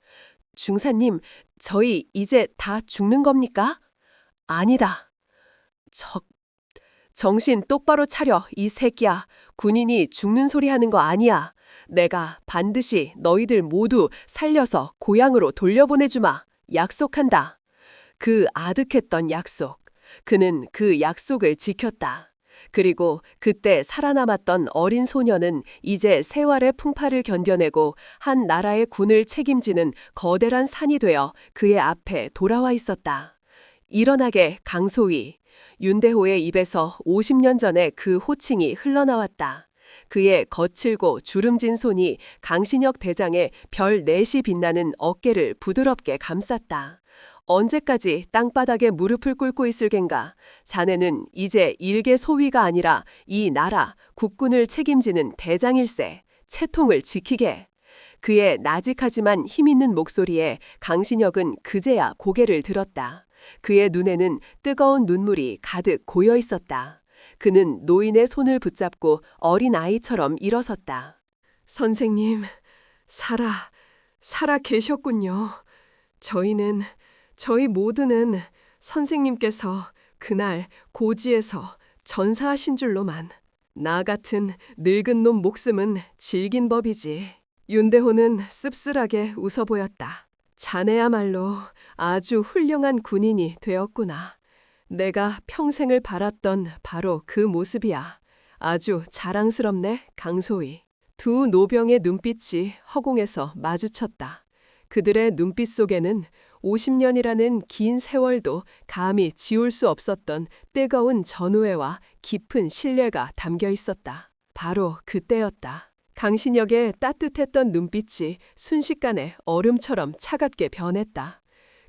중사님, 저희 이제 다 죽는 겁니까? 아니다. 정신 똑바로 차려, 이 새끼야. 군인이 죽는 소리 하는 거 아니야. 내가 반드시 너희들 모두 살려서 고향으로 돌려보내주마. 약속한다. 그 아득했던 약속. 그는 그 약속을 지켰다. 그리고 그때 살아남았던 어린 소녀는 이제 세월의 풍파를 견뎌내고 한 나라의 군을 책임지는 거대한 산이 되어 그의 앞에 돌아와 있었다. 일어나게, 강소위. 윤대호의 입에서 50년 전에 그 호칭이 흘러나왔다. 그의 거칠고 주름진 손이 강신혁 대장의 별 넷이 빛나는 어깨를 부드럽게 감쌌다. 언제까지 땅바닥에 무릎을 꿇고 있을 겐가? 자네는 이제 일개 소위가 아니라 이 나라, 국군을 책임지는 대장일세, 채통을 지키게. 그의 나직하지만 힘있는 목소리에 강신혁은 그제야 고개를 들었다. 그의 눈에는 뜨거운 눈물이 가득 고여 있었다. 그는 노인의 손을 붙잡고 어린아이처럼 일어섰다. 선생님, 살아 계셨군요. 저희 모두는 선생님께서 그날 고지에서 전사하신 줄로만. 나 같은 늙은 놈 목숨은 질긴 법이지. 윤대호는 씁쓸하게 웃어 보였다. 자네야말로 아주 훌륭한 군인이 되었구나. 내가 평생을 바랐던 바로 그 모습이야. 아주 자랑스럽네, 강소희. 두 노병의 눈빛이 허공에서 마주쳤다. 그들의 눈빛 속에는 50년이라는 긴 세월도 감히 지울 수 없었던 뜨거운 전우애와 깊은 신뢰가 담겨 있었다. 바로 그때였다. 강신혁의 따뜻했던 눈빛이 순식간에 얼음처럼 차갑게 변했다.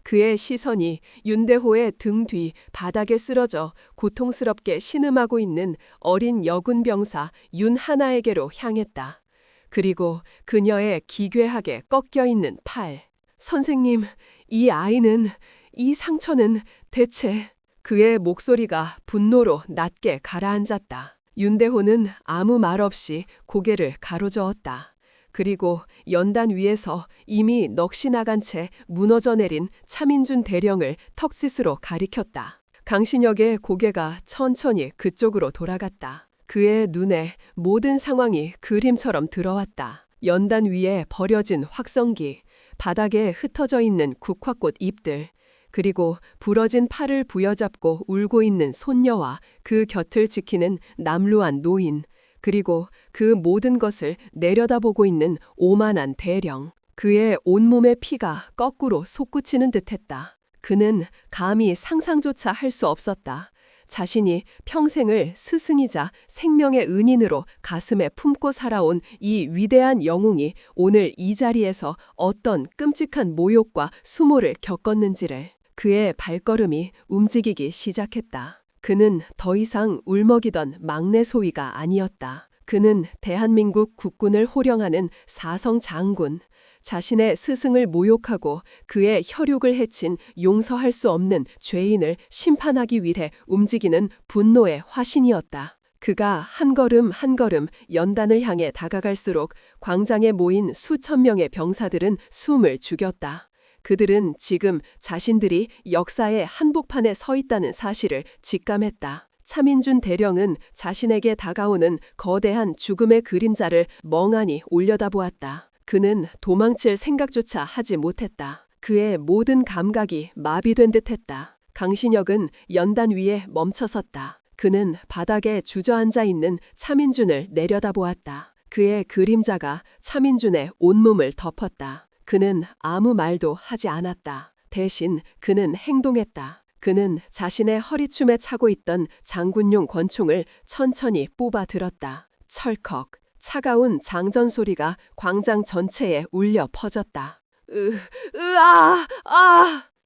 그의 시선이 윤대호의 등 뒤 바닥에 쓰러져 고통스럽게 신음하고 있는 어린 여군 병사 윤하나에게로 향했다. 그리고 그녀의 기괴하게 꺾여 있는 팔. 선생님, 이 아이는, 이 상처는 대체... 그의 목소리가 분노로 낮게 가라앉았다. 윤대호는 아무 말 없이 고개를 가로저었다. 그리고 연단 위에서 이미 넋이 나간 채 무너져 내린 차민준 대령을 턱짓으로 가리켰다. 강신혁의 고개가 천천히 그쪽으로 돌아갔다. 그의 눈에 모든 상황이 그림처럼 들어왔다. 연단 위에 버려진 확성기, 바닥에 흩어져 있는 국화꽃 잎들, 그리고 부러진 팔을 부여잡고 울고 있는 손녀와 그 곁을 지키는 남루한 노인, 그리고 그 모든 것을 내려다보고 있는 오만한 대령. 그의 온몸의 피가 거꾸로 솟구치는 듯했다. 그는 감히 상상조차 할 수 없었다. 자신이 평생을 스승이자 생명의 은인으로 가슴에 품고 살아온 이 위대한 영웅이 오늘 이 자리에서 어떤 끔찍한 모욕과 수모를 겪었는지를. 그의 발걸음이 움직이기 시작했다. 그는 더 이상 울먹이던 막내 소위가 아니었다. 그는 대한민국 국군을 호령하는 사성 장군, 자신의 스승을 모욕하고 그의 혈육을 해친 용서할 수 없는 죄인을 심판하기 위해 움직이는 분노의 화신이었다. 그가 한 걸음 한 걸음 연단을 향해 다가갈수록 광장에 모인 수천 명의 병사들은 숨을 죽였다. 그들은 지금 자신들이 역사의 한복판에 서 있다는 사실을 직감했다. 차민준 대령은 자신에게 다가오는 거대한 죽음의 그림자를 멍하니 올려다보았다. 그는 도망칠 생각조차 하지 못했다. 그의 모든 감각이 마비된 듯했다. 강신혁은 연단 위에 멈춰섰다. 그는 바닥에 주저앉아 있는 차민준을 내려다보았다. 그의 그림자가 차민준의 온몸을 덮었다. 그는 아무 말도 하지 않았다. 대신 그는 행동했다. 그는 자신의 허리춤에 차고 있던 장군용 권총을 천천히 뽑아 들었다. 철컥, 차가운 장전 소리가 광장 전체에 울려 퍼졌다.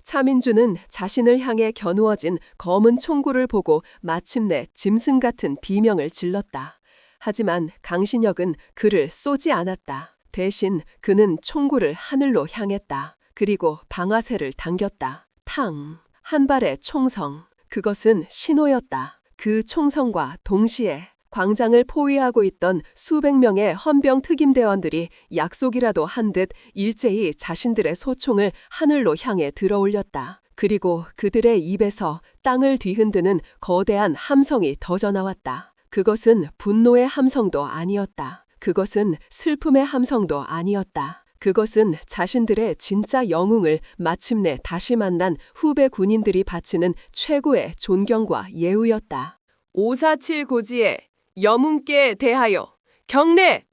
차민준은 자신을 향해 겨누어진 검은 총구를 보고 마침내 짐승 같은 비명을 질렀다. 하지만 강신혁은 그를 쏘지 않았다. 대신 그는 총구를 하늘로 향했다. 그리고 방아쇠를 당겼다. 탕! 한 발의 총성. 그것은 신호였다. 그 총성과 동시에 광장을 포위하고 있던 수백 명의 헌병 특임대원들이 약속이라도 한 듯 일제히 자신들의 소총을 하늘로 향해 들어올렸다. 그리고 그들의 입에서 땅을 뒤흔드는 거대한 함성이 터져나왔다. 그것은 분노의 함성도 아니었다. 그것은 슬픔의 함성도 아니었다. 그것은 자신들의 진짜 영웅을 마침내 다시 만난 후배 군인들이 바치는 최고의 존경과 예우였다. 547 고지에 영웅께 대하여 경례!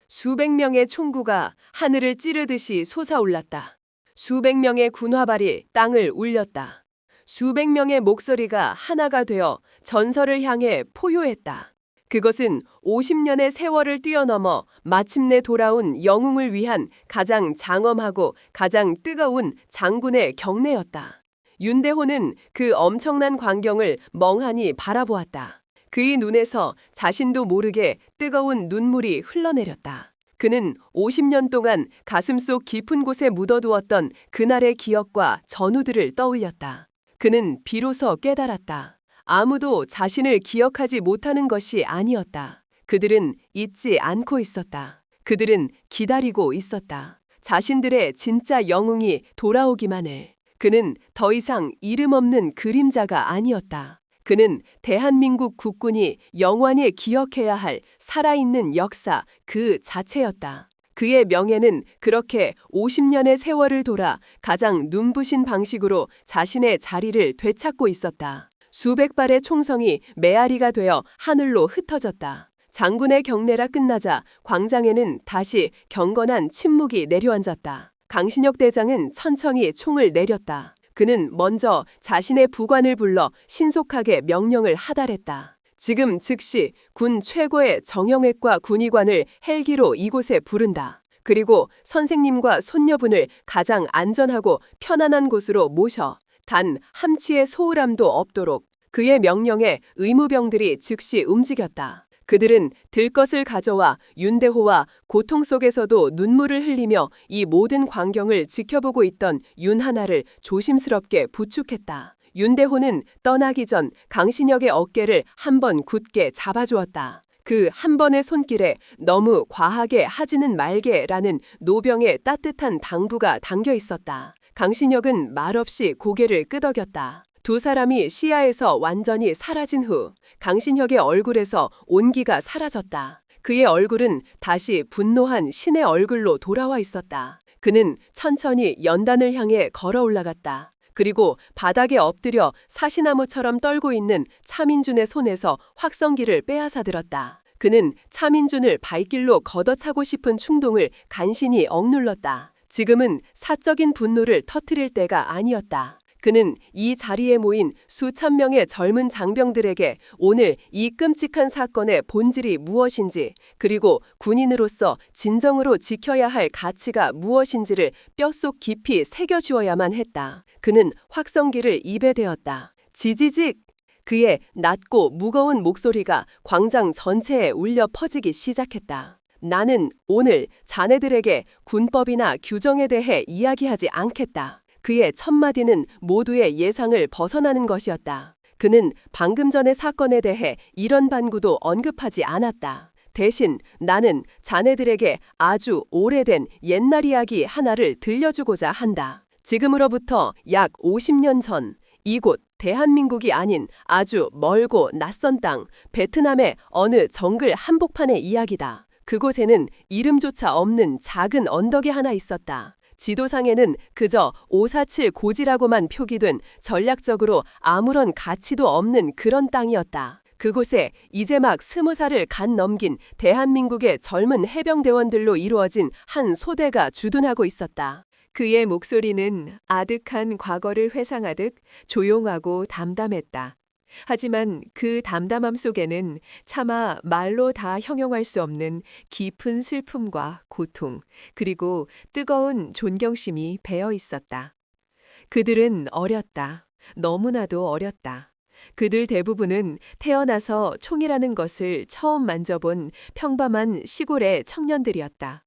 수백 명의 총구가 하늘을 찌르듯이 솟아올랐다. 수백 명의 군화발이 땅을 울렸다. 수백 명의 목소리가 하나가 되어 전설을 향해 포효했다. 그것은 50년의 세월을 뛰어넘어 마침내 돌아온 영웅을 위한 가장 장엄하고 가장 뜨거운 장군의 경례였다. 윤대호는 그 엄청난 광경을 멍하니 바라보았다. 그의 눈에서 자신도 모르게 뜨거운 눈물이 흘러내렸다. 그는 50년 동안 가슴속 깊은 곳에 묻어두었던 그날의 기억과 전우들을 떠올렸다. 그는 비로소 깨달았다. 아무도 자신을 기억하지 못하는 것이 아니었다. 그들은 잊지 않고 있었다. 그들은 기다리고 있었다. 자신들의 진짜 영웅이 돌아오기만을. 그는 더 이상 이름 없는 그림자가 아니었다. 그는 대한민국 국군이 영원히 기억해야 할 살아있는 역사 그 자체였다. 그의 명예는 그렇게 50년의 세월을 돌아 가장 눈부신 방식으로 자신의 자리를 되찾고 있었다. 수백 발의 총성이 메아리가 되어 하늘로 흩어졌다. 장군의 경례라 끝나자 광장에는 다시 경건한 침묵이 내려앉았다. 강신혁 대장은 천천히 총을 내렸다. 그는 먼저 자신의 부관을 불러 신속하게 명령을 하달했다. 지금 즉시 군 최고의 정형외과 군의관을 헬기로 이곳에 부른다. 그리고 선생님과 손녀분을 가장 안전하고 편안한 곳으로 모셔 단 함치의 소홀함도 없도록. 그의 명령에 의무병들이 즉시 움직였다. 그들은 들것을 가져와 윤대호와 고통 속에서도 눈물을 흘리며 이 모든 광경을 지켜보고 있던 윤하나를 조심스럽게 부축했다. 윤대호는 떠나기 전 강신혁의 어깨를 한 번 굳게 잡아주었다. 그 한 번의 손길에 너무 과하게 하지는 말게라는 노병의 따뜻한 당부가 담겨 있었다. 강신혁은 말없이 고개를 끄덕였다. 두 사람이 시야에서 완전히 사라진 후 강신혁의 얼굴에서 온기가 사라졌다. 그의 얼굴은 다시 분노한 신의 얼굴로 돌아와 있었다. 그는 천천히 연단을 향해 걸어 올라갔다. 그리고 바닥에 엎드려 사시나무처럼 떨고 있는 차민준의 손에서 확성기를 빼앗아들었다. 그는 차민준을 발길로 걷어차고 싶은 충동을 간신히 억눌렀다. 지금은 사적인 분노를 터뜨릴 때가 아니었다. 그는 이 자리에 모인 수천 명의 젊은 장병들에게 오늘 이 끔찍한 사건의 본질이 무엇인지, 그리고 군인으로서 진정으로 지켜야 할 가치가 무엇인지를 뼛속 깊이 새겨주어야만 했다. 그는 확성기를 입에 대었다. 지지직! 그의 낮고 무거운 목소리가 광장 전체에 울려 퍼지기 시작했다. 나는 오늘 자네들에게 군법이나 규정에 대해 이야기하지 않겠다. 그의 첫마디는 모두의 예상을 벗어나는 것이었다. 그는 방금 전의 사건에 대해 이런 반구도 언급하지 않았다. 대신 나는 자네들에게 아주 오래된 옛날 이야기 하나를 들려주고자 한다. 지금으로부터 약 50년 전 이곳 대한민국이 아닌 아주 멀고 낯선 땅 베트남의 어느 정글 한복판의 이야기다. 그곳에는 이름조차 없는 작은 언덕이 하나 있었다. 지도상에는 그저 547 고지라고만 표기된 전략적으로 아무런 가치도 없는 그런 땅이었다. 그곳에 이제 막 20살을 간 넘긴 대한민국의 젊은 해병대원들로 이루어진 한 소대가 주둔하고 있었다. 그의 목소리는 아득한 과거를 회상하듯 조용하고 담담했다. 하지만 그 담담함 속에는 차마 말로 다 형용할 수 없는 깊은 슬픔과 고통, 그리고 뜨거운 존경심이 배어 있었다. 그들은 어렸다. 너무나도 어렸다. 그들 대부분은 태어나서 총이라는 것을 처음 만져본 평범한 시골의 청년들이었다.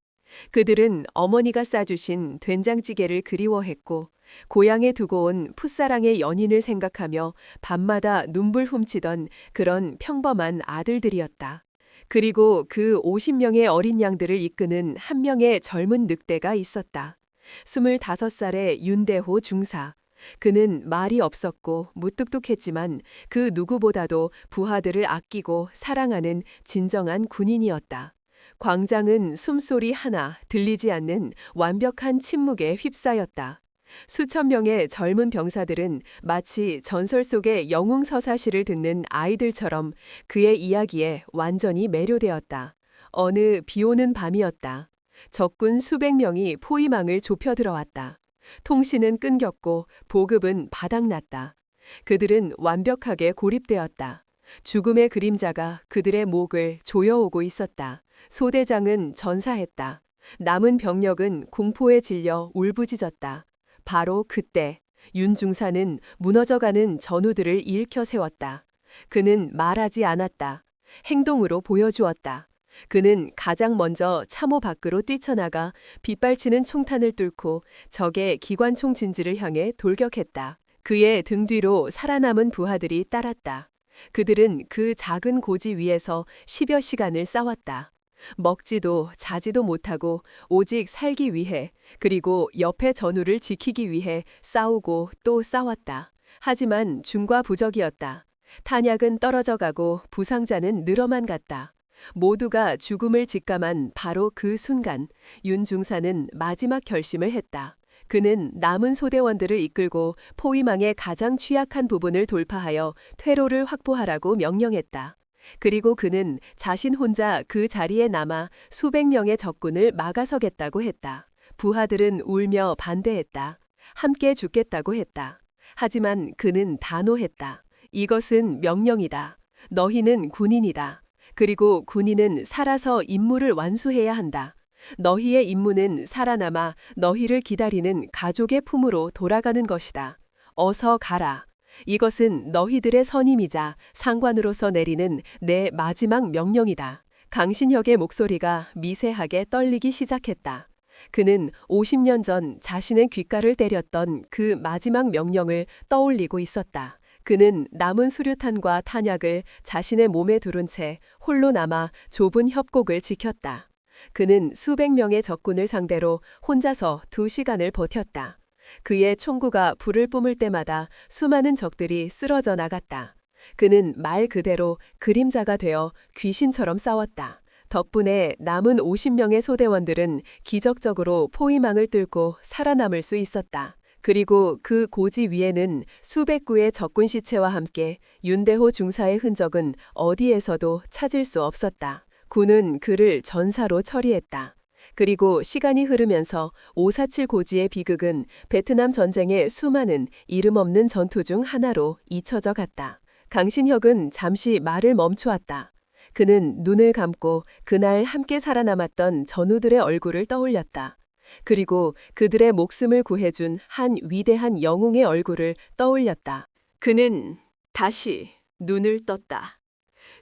그들은 어머니가 싸주신 된장찌개를 그리워했고 고향에 두고 온 풋사랑의 연인을 생각하며 밤마다 눈물 훔치던 그런 평범한 아들들이었다. 그리고 그 50명의 어린 양들을 이끄는 한 명의 젊은 늑대가 있었다. 25살의 윤대호 중사. 그는 말이 없었고 무뚝뚝했지만 그 누구보다도 부하들을 아끼고 사랑하는 진정한 군인이었다. 광장은 숨소리 하나 들리지 않는 완벽한 침묵에 휩싸였다. 수천 명의 젊은 병사들은 마치 전설 속의 영웅서사시를 듣는 아이들처럼 그의 이야기에 완전히 매료되었다. 어느 비오는 밤이었다. 적군 수백 명이 포위망을 좁혀 들어왔다. 통신은 끊겼고 보급은 바닥났다. 그들은 완벽하게 고립되었다. 죽음의 그림자가 그들의 목을 조여오고 있었다. 소대장은 전사했다. 남은 병력은 공포에 질려 울부짖었다. 바로 그때 윤 중사는 무너져가는 전우들을 일으켜 세웠다. 그는 말하지 않았다. 행동으로 보여주었다. 그는 가장 먼저 참호 밖으로 뛰쳐나가 빗발치는 총탄을 뚫고 적의 기관총 진지를 향해 돌격했다. 그의 등 뒤로 살아남은 부하들이 따랐다. 그들은 그 작은 고지 위에서 10여 시간을 싸웠다. 먹지도 자지도 못하고 오직 살기 위해, 그리고 옆의 전우를 지키기 위해 싸우고 또 싸웠다. 하지만 중과부적이었다. 탄약은 떨어져 가고 부상자는 늘어만 갔다. 모두가 죽음을 직감한 바로 그 순간 윤 중사는 마지막 결심을 했다. 그는 남은 소대원들을 이끌고 포위망의 가장 취약한 부분을 돌파하여 퇴로를 확보하라고 명령했다. 그리고 그는 자신 혼자 그 자리에 남아 수백 명의 적군을 막아서겠다고 했다. 부하들은 울며 반대했다. 함께 죽겠다고 했다. 하지만 그는 단호했다. 이것은 명령이다. 너희는 군인이다. 그리고 군인은 살아서 임무를 완수해야 한다. 너희의 임무는 살아남아 너희를 기다리는 가족의 품으로 돌아가는 것이다. 어서 가라. 이것은 너희들의 선임이자 상관으로서 내리는 내 마지막 명령이다. 강신혁의 목소리가 미세하게 떨리기 시작했다. 그는 50년 전 자신의 귓가를 때렸던 그 마지막 명령을 떠올리고 있었다. 그는 남은 수류탄과 탄약을 자신의 몸에 두른 채 홀로 남아 좁은 협곡을 지켰다. 그는 수백 명의 적군을 상대로 혼자서 2시간을 버텼다. 그의 총구가 불을 뿜을 때마다 수많은 적들이 쓰러져 나갔다. 그는 말 그대로 그림자가 되어 귀신처럼 싸웠다. 덕분에 남은 50명의 소대원들은 기적적으로 포위망을 뚫고 살아남을 수 있었다. 그리고 그 고지 위에는 수백 구의 적군 시체와 함께 윤대호 중사의 흔적은 어디에서도 찾을 수 없었다. 군은 그를 전사로 처리했다. 그리고 시간이 흐르면서 547 고지의 비극은 베트남 전쟁의 수많은 이름 없는 전투 중 하나로 잊혀져 갔다. 강신혁은 잠시 말을 멈추었다. 그는 눈을 감고 그날 함께 살아남았던 전우들의 얼굴을 떠올렸다. 그리고 그들의 목숨을 구해준 한 위대한 영웅의 얼굴을 떠올렸다. 그는 다시 눈을 떴다.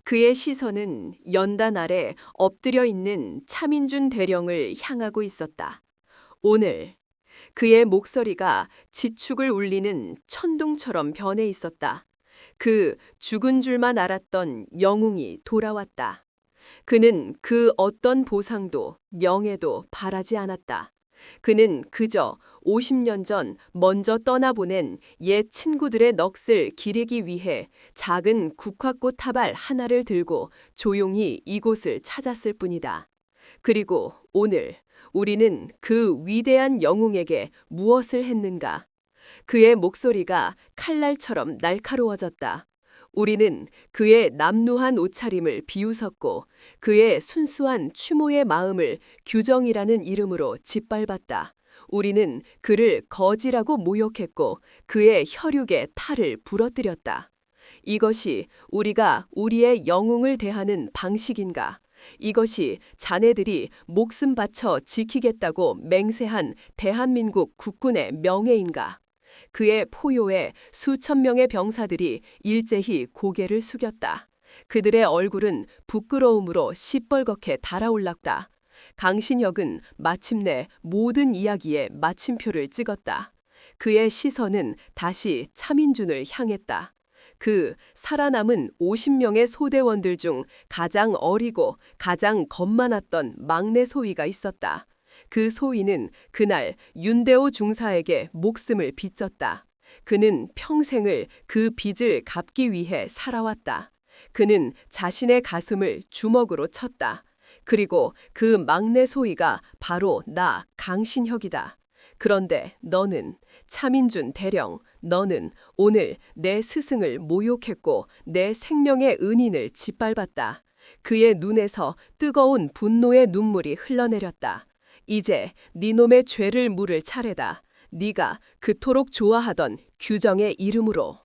그의 시선은 연단 아래 엎드려 있는 차민준 대령을 향하고 있었다. 오늘 그의 목소리가 지축을 울리는 천둥처럼 변해 있었다. 그 죽은 줄만 알았던 영웅이 돌아왔다. 그는 그 어떤 보상도 명예도 바라지 않았다. 그는 그저 50년 전 먼저 떠나보낸 옛 친구들의 넋을 기리기 위해 작은 국화꽃 타발 하나를 들고 조용히 이곳을 찾았을 뿐이다. 그리고 오늘 우리는 그 위대한 영웅에게 무엇을 했는가? 그의 목소리가 칼날처럼 날카로워졌다. 우리는 그의 남루한 옷차림을 비웃었고 그의 순수한 추모의 마음을 규정이라는 이름으로 짓밟았다. 우리는 그를 거지라고 모욕했고 그의 혈육의 탈을 부러뜨렸다. 이것이 우리가 우리의 영웅을 대하는 방식인가? 이것이 자네들이 목숨 바쳐 지키겠다고 맹세한 대한민국 국군의 명예인가? 그의 포효에 수천 명의 병사들이 일제히 고개를 숙였다. 그들의 얼굴은 부끄러움으로 시뻘겋게 달아올랐다. 강신혁은 마침내 모든 이야기에 마침표를 찍었다. 그의 시선은 다시 차민준을 향했다. 그 살아남은 50명의 소대원들 중 가장 어리고 가장 겁 많았던 막내 소위가 있었다. 그 소위는 그날 윤대호 중사에게 목숨을 빚졌다. 그는 평생을 그 빚을 갚기 위해 살아왔다. 그는 자신의 가슴을 주먹으로 쳤다. 그리고 그 막내 소위가 바로 나 강신혁이다. 그런데 너는 차민준 대령, 너는 오늘 내 스승을 모욕했고 내 생명의 은인을 짓밟았다. 그의 눈에서 뜨거운 분노의 눈물이 흘러내렸다. 이제 네 놈의 죄를 물을 차례다. 네가 그토록 좋아하던 규정의 이름으로.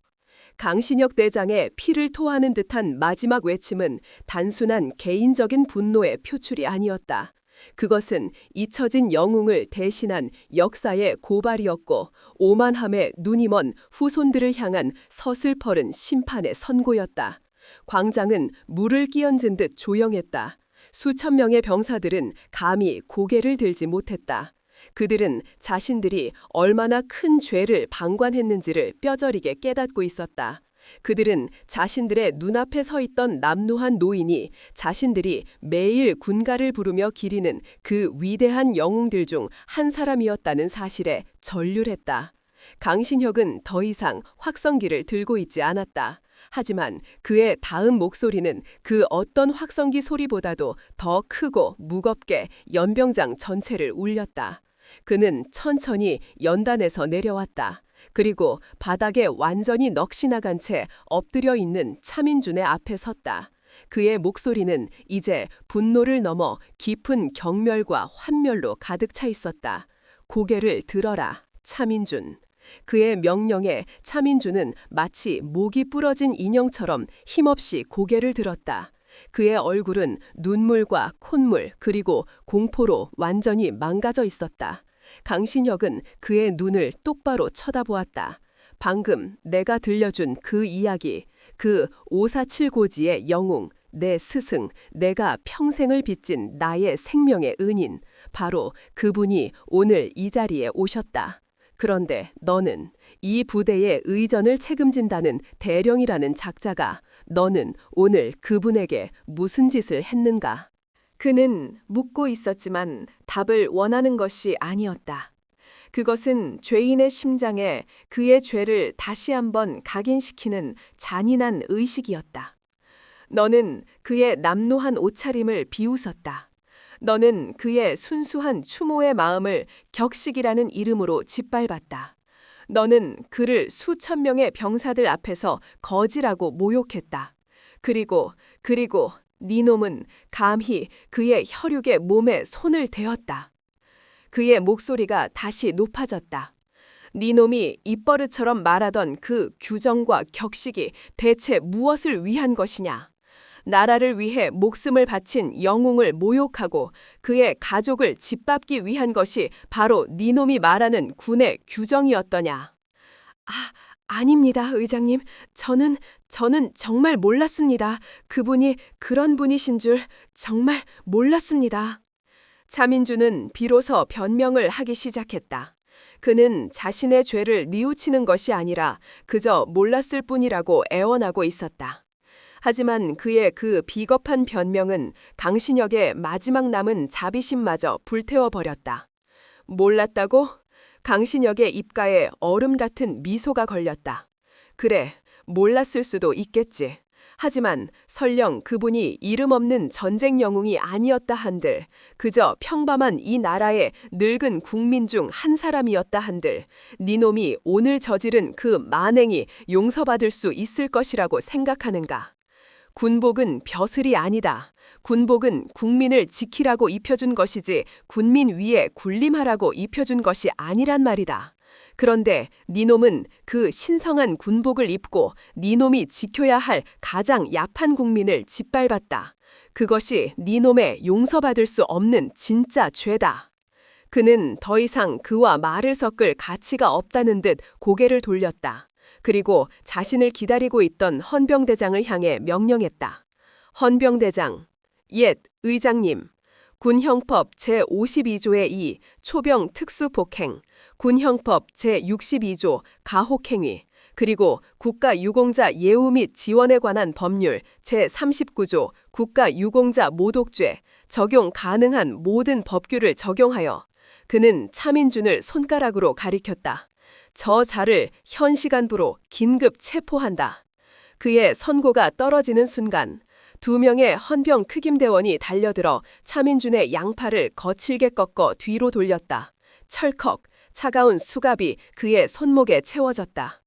강신혁 대장의 피를 토하는 듯한 마지막 외침은 단순한 개인적인 분노의 표출이 아니었다. 그것은 잊혀진 영웅을 대신한 역사의 고발이었고 오만함에 눈이 먼 후손들을 향한 서슬퍼른 심판의 선고였다. 광장은 물을 끼얹은 듯 조용했다. 수천 명의 병사들은 감히 고개를 들지 못했다. 그들은 자신들이 얼마나 큰 죄를 방관했는지를 뼈저리게 깨닫고 있었다. 그들은 자신들의 눈앞에 서 있던 남루한 노인이 자신들이 매일 군가를 부르며 기리는 그 위대한 영웅들 중 한 사람이었다는 사실에 전율했다. 강신혁은 더 이상 확성기를 들고 있지 않았다. 하지만 그의 다음 목소리는 그 어떤 확성기 소리보다도 더 크고 무겁게 연병장 전체를 울렸다. 그는 천천히 연단에서 내려왔다. 그리고 바닥에 완전히 넋이 나간 채 엎드려 있는 차민준의 앞에 섰다. 그의 목소리는 이제 분노를 넘어 깊은 경멸과 환멸로 가득 차 있었다. 고개를 들어라, 차민준. 그의 명령에 차민준은 마치 목이 부러진 인형처럼 힘없이 고개를 들었다. 그의 얼굴은 눈물과 콧물 그리고 공포로 완전히 망가져 있었다. 강신혁은 그의 눈을 똑바로 쳐다보았다. 방금 내가 들려준 그 이야기, 그 547고지의 영웅, 내 스승, 내가 평생을 빚진 나의 생명의 은인, 바로 그분이 오늘 이 자리에 오셨다. 그런데 너는 이 부대의 의전을 책임진다는 대령이라는 작자가 너는 오늘 그분에게 무슨 짓을 했는가? 그는 묻고 있었지만 답을 원하는 것이 아니었다. 그것은 죄인의 심장에 그의 죄를 다시 한번 각인시키는 잔인한 의식이었다. 너는 그의 남노한 옷차림을 비웃었다. 너는 그의 순수한 추모의 마음을 격식이라는 이름으로 짓밟았다. 너는 그를 수천 명의 병사들 앞에서 거지라고 모욕했다. 그리고 네 놈은 감히 그의 혈육의 몸에 손을 대었다. 그의 목소리가 다시 높아졌다. 네 놈이 입버릇처럼 말하던 그 규정과 격식이 대체 무엇을 위한 것이냐? 나라를 위해 목숨을 바친 영웅을 모욕하고 그의 가족을 짓밟기 위한 것이 바로 네 놈이 말하는 군의 규정이었더냐? 아닙니다, 의장님. 저는 정말 몰랐습니다. 그분이 그런 분이신 줄 정말 몰랐습니다. 차민준은 비로소 변명을 하기 시작했다. 그는 자신의 죄를 뉘우치는 것이 아니라 그저 몰랐을 뿐이라고 애원하고 있었다. 하지만 그의 그 비겁한 변명은 강신혁의 마지막 남은 자비심마저 불태워버렸다. 몰랐다고? 강신혁의 입가에 얼음 같은 미소가 걸렸다. 그래, 몰랐을 수도 있겠지. 하지만 설령 그분이 이름 없는 전쟁 영웅이 아니었다 한들, 그저 평범한 이 나라의 늙은 국민 중 한 사람이었다 한들, 네 놈이 오늘 저지른 그 만행이 용서받을 수 있을 것이라고 생각하는가? 군복은 벼슬이 아니다. 군복은 국민을 지키라고 입혀준 것이지 군민 위에 군림하라고 입혀준 것이 아니란 말이다. 그런데 네 놈은 그 신성한 군복을 입고 네 놈이 지켜야 할 가장 야판 국민을 짓밟았다. 그것이 네 놈의 용서받을 수 없는 진짜 죄다. 그는 더 이상 그와 말을 섞을 가치가 없다는 듯 고개를 돌렸다. 그리고 자신을 기다리고 있던 헌병대장을 향해 명령했다. 헌병대장, 옛 의장님, 군형법 제52조의 2 초병 특수폭행, 군형법 제62조 가혹행위, 그리고 국가유공자 예우 및 지원에 관한 법률 제39조 국가유공자 모독죄 적용 가능한 모든 법규를 적용하여 그는 차민준을 손가락으로 가리켰다. 저 자를 현 시간부로 긴급 체포한다. 그의 선고가 떨어지는 순간 2명의 헌병 크김대원이 달려들어 차민준의 양팔을 거칠게 꺾어 뒤로 돌렸다. 철컥 차가운 수갑이 그의 손목에 채워졌다.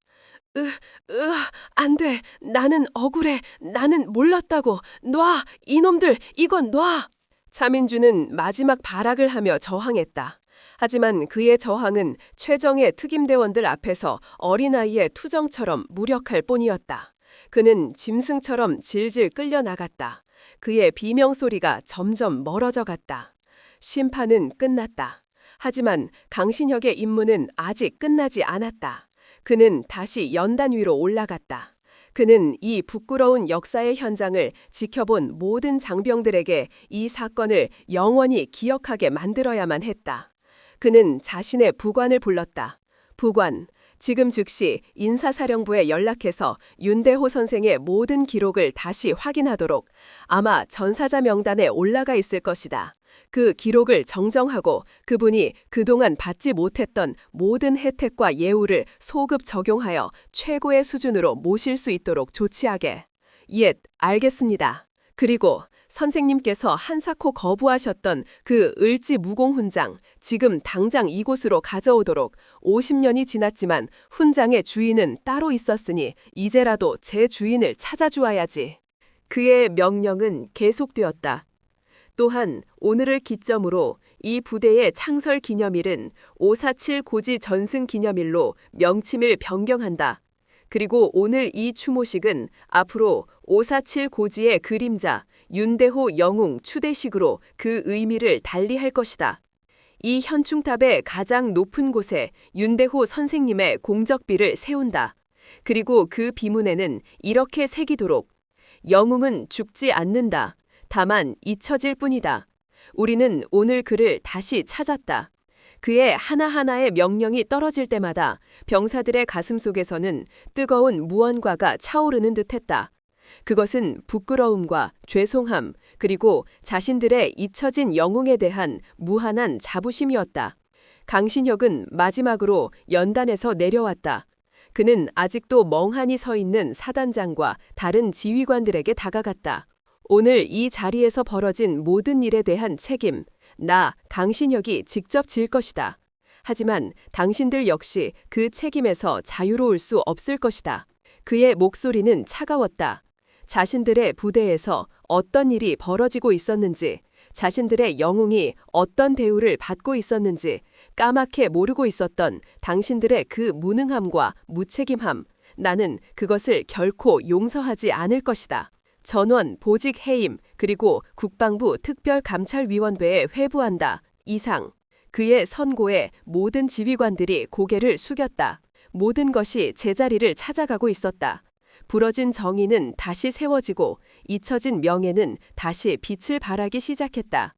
안 돼. 나는 억울해. 나는 몰랐다고. 놔. 이놈들, 이건 놔. 차민준은 마지막 발악을 하며 저항했다. 하지만 그의 저항은 최정의 특임대원들 앞에서 어린아이의 투정처럼 무력할 뿐이었다. 그는 짐승처럼 질질 끌려나갔다. 그의 비명소리가 점점 멀어져 갔다. 심판은 끝났다. 하지만 강신혁의 임무는 아직 끝나지 않았다. 그는 다시 연단 위로 올라갔다. 그는 이 부끄러운 역사의 현장을 지켜본 모든 장병들에게 이 사건을 영원히 기억하게 만들어야만 했다. 그는 자신의 부관을 불렀다. 부관, 지금 즉시 인사사령부에 연락해서 윤대호 선생의 모든 기록을 다시 확인하도록. 아마 전사자 명단에 올라가 있을 것이다. 그 기록을 정정하고 그분이 그동안 받지 못했던 모든 혜택과 예우를 소급 적용하여 최고의 수준으로 모실 수 있도록 조치하게. 예, 알겠습니다. 그리고 선생님께서 한사코 거부하셨던 그 을지 무공 훈장, 지금 당장 이곳으로 가져오도록. 50년이 지났지만 훈장의 주인은 따로 있었으니 이제라도 제 주인을 찾아주어야지. 그의 명령은 계속되었다. 또한 오늘을 기점으로 이 부대의 창설 기념일은 547 고지 전승 기념일로 명칭을 변경한다. 그리고 오늘 이 추모식은 앞으로 547 고지의 그림자 윤대호 영웅 추대식으로 그 의미를 달리할 것이다. 이 현충탑의 가장 높은 곳에 윤대호 선생님의 공적비를 세운다. 그리고 그 비문에는 이렇게 새기도록. 영웅은 죽지 않는다. 다만 잊혀질 뿐이다. 우리는 오늘 그를 다시 찾았다. 그의 하나하나의 명령이 떨어질 때마다 병사들의 가슴 속에서는 뜨거운 무언가가 차오르는 듯했다. 그것은 부끄러움과 죄송함, 그리고 자신들의 잊혀진 영웅에 대한 무한한 자부심이었다. 강신혁은 마지막으로 연단에서 내려왔다. 그는 아직도 멍하니 서 있는 사단장과 다른 지휘관들에게 다가갔다. 오늘 이 자리에서 벌어진 모든 일에 대한 책임, 나 강신혁이 직접 질 것이다. 하지만 당신들 역시 그 책임에서 자유로울 수 없을 것이다. 그의 목소리는 차가웠다. 자신들의 부대에서 어떤 일이 벌어지고 있었는지, 자신들의 영웅이 어떤 대우를 받고 있었는지 까맣게 모르고 있었던 당신들의 그 무능함과 무책임함, 나는 그것을 결코 용서하지 않을 것이다. 전원 보직 해임 그리고 국방부 특별감찰위원회에 회부한다. 이상. 그의 선고에 모든 지휘관들이 고개를 숙였다. 모든 것이 제자리를 찾아가고 있었다. 부러진 정의는 다시 세워지고 잊혀진 명예는 다시 빛을 발하기 시작했다.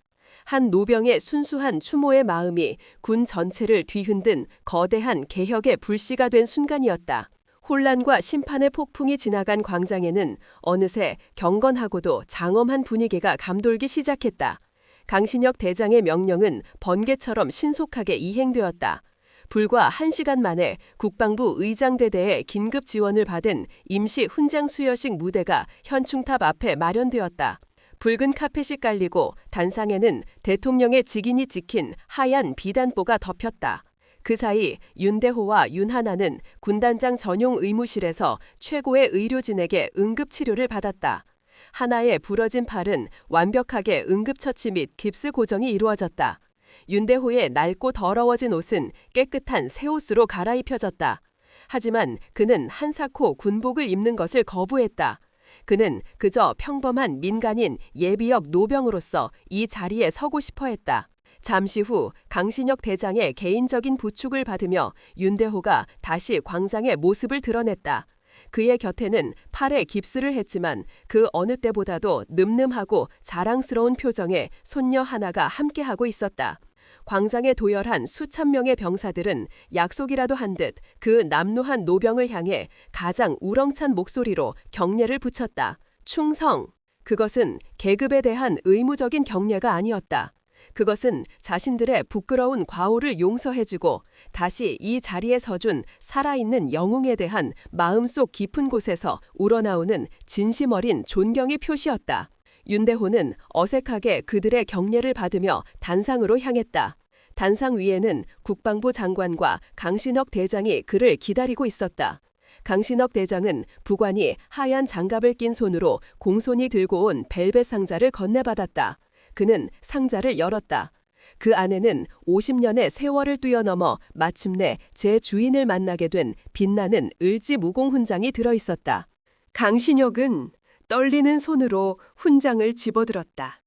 한 노병의 순수한 추모의 마음이 군 전체를 뒤흔든 거대한 개혁의 불씨가 된 순간이었다. 혼란과 심판의 폭풍이 지나간 광장에는 어느새 경건하고도 장엄한 분위기가 감돌기 시작했다. 강신혁 대장의 명령은 번개처럼 신속하게 이행되었다. 불과 1시간 만에 국방부 의장대대의 긴급 지원을 받은 임시 훈장 수여식 무대가 현충탑 앞에 마련되었다. 붉은 카펫이 깔리고 단상에는 대통령의 직인이 찍힌 하얀 비단보가 덮였다. 그 사이 윤대호와 윤하나는 군단장 전용 의무실에서 최고의 의료진에게 응급치료를 받았다. 하나의 부러진 팔은 완벽하게 응급처치 및 깁스 고정이 이루어졌다. 윤대호의 낡고 더러워진 옷은 깨끗한 새 옷으로 갈아입혀졌다. 하지만 그는 한사코 군복을 입는 것을 거부했다. 그는 그저 평범한 민간인 예비역 노병으로서 이 자리에 서고 싶어 했다. 잠시 후 강신혁 대장의 개인적인 부축을 받으며 윤대호가 다시 광장의 모습을 드러냈다. 그의 곁에는 팔에 깁스를 했지만 그 어느 때보다도 늠름하고 자랑스러운 표정의 손녀 하나가 함께하고 있었다. 광장에 도열한 수천 명의 병사들은 약속이라도 한 듯 그 남루한 노병을 향해 가장 우렁찬 목소리로 경례를 붙였다. 충성! 그것은 계급에 대한 의무적인 경례가 아니었다. 그것은 자신들의 부끄러운 과오를 용서해주고 다시 이 자리에 서준 살아있는 영웅에 대한 마음속 깊은 곳에서 우러나오는 진심 어린 존경의 표시였다. 윤대호는 어색하게 그들의 경례를 받으며 단상으로 향했다. 단상 위에는 국방부 장관과 강신혁 대장이 그를 기다리고 있었다. 강신혁 대장은 부관이 하얀 장갑을 낀 손으로 공손히 들고 온 벨벳 상자를 건네받았다. 그는 상자를 열었다. 그 안에는 50년의 세월을 뛰어넘어 마침내 제 주인을 만나게 된 빛나는 을지 무공 훈장이 들어있었다. 강신혁은 떨리는 손으로 훈장을 집어들었다.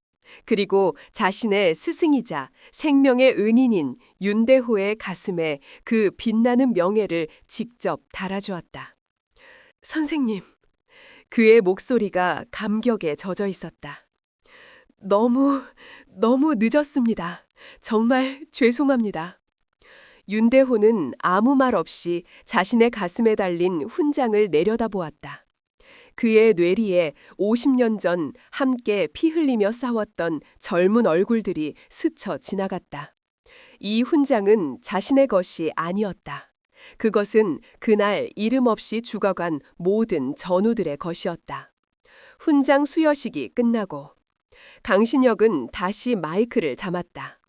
그리고 자신의 스승이자 생명의 은인인 윤대호의 가슴에 그 빛나는 명예를 직접 달아주었다. 선생님, 그의 목소리가 감격에 젖어 있었다. 너무 늦었습니다. 정말 죄송합니다. 윤대호는 아무 말 없이 자신의 가슴에 달린 훈장을 내려다보았다. 그의 뇌리에 50년 전 함께 피 흘리며 싸웠던 젊은 얼굴들이 스쳐 지나갔다. 이 훈장은 자신의 것이 아니었다. 그것은 그날 이름 없이 죽어간 모든 전우들의 것이었다. 훈장 수여식이 끝나고 강신혁은 다시 마이크를 잡았다.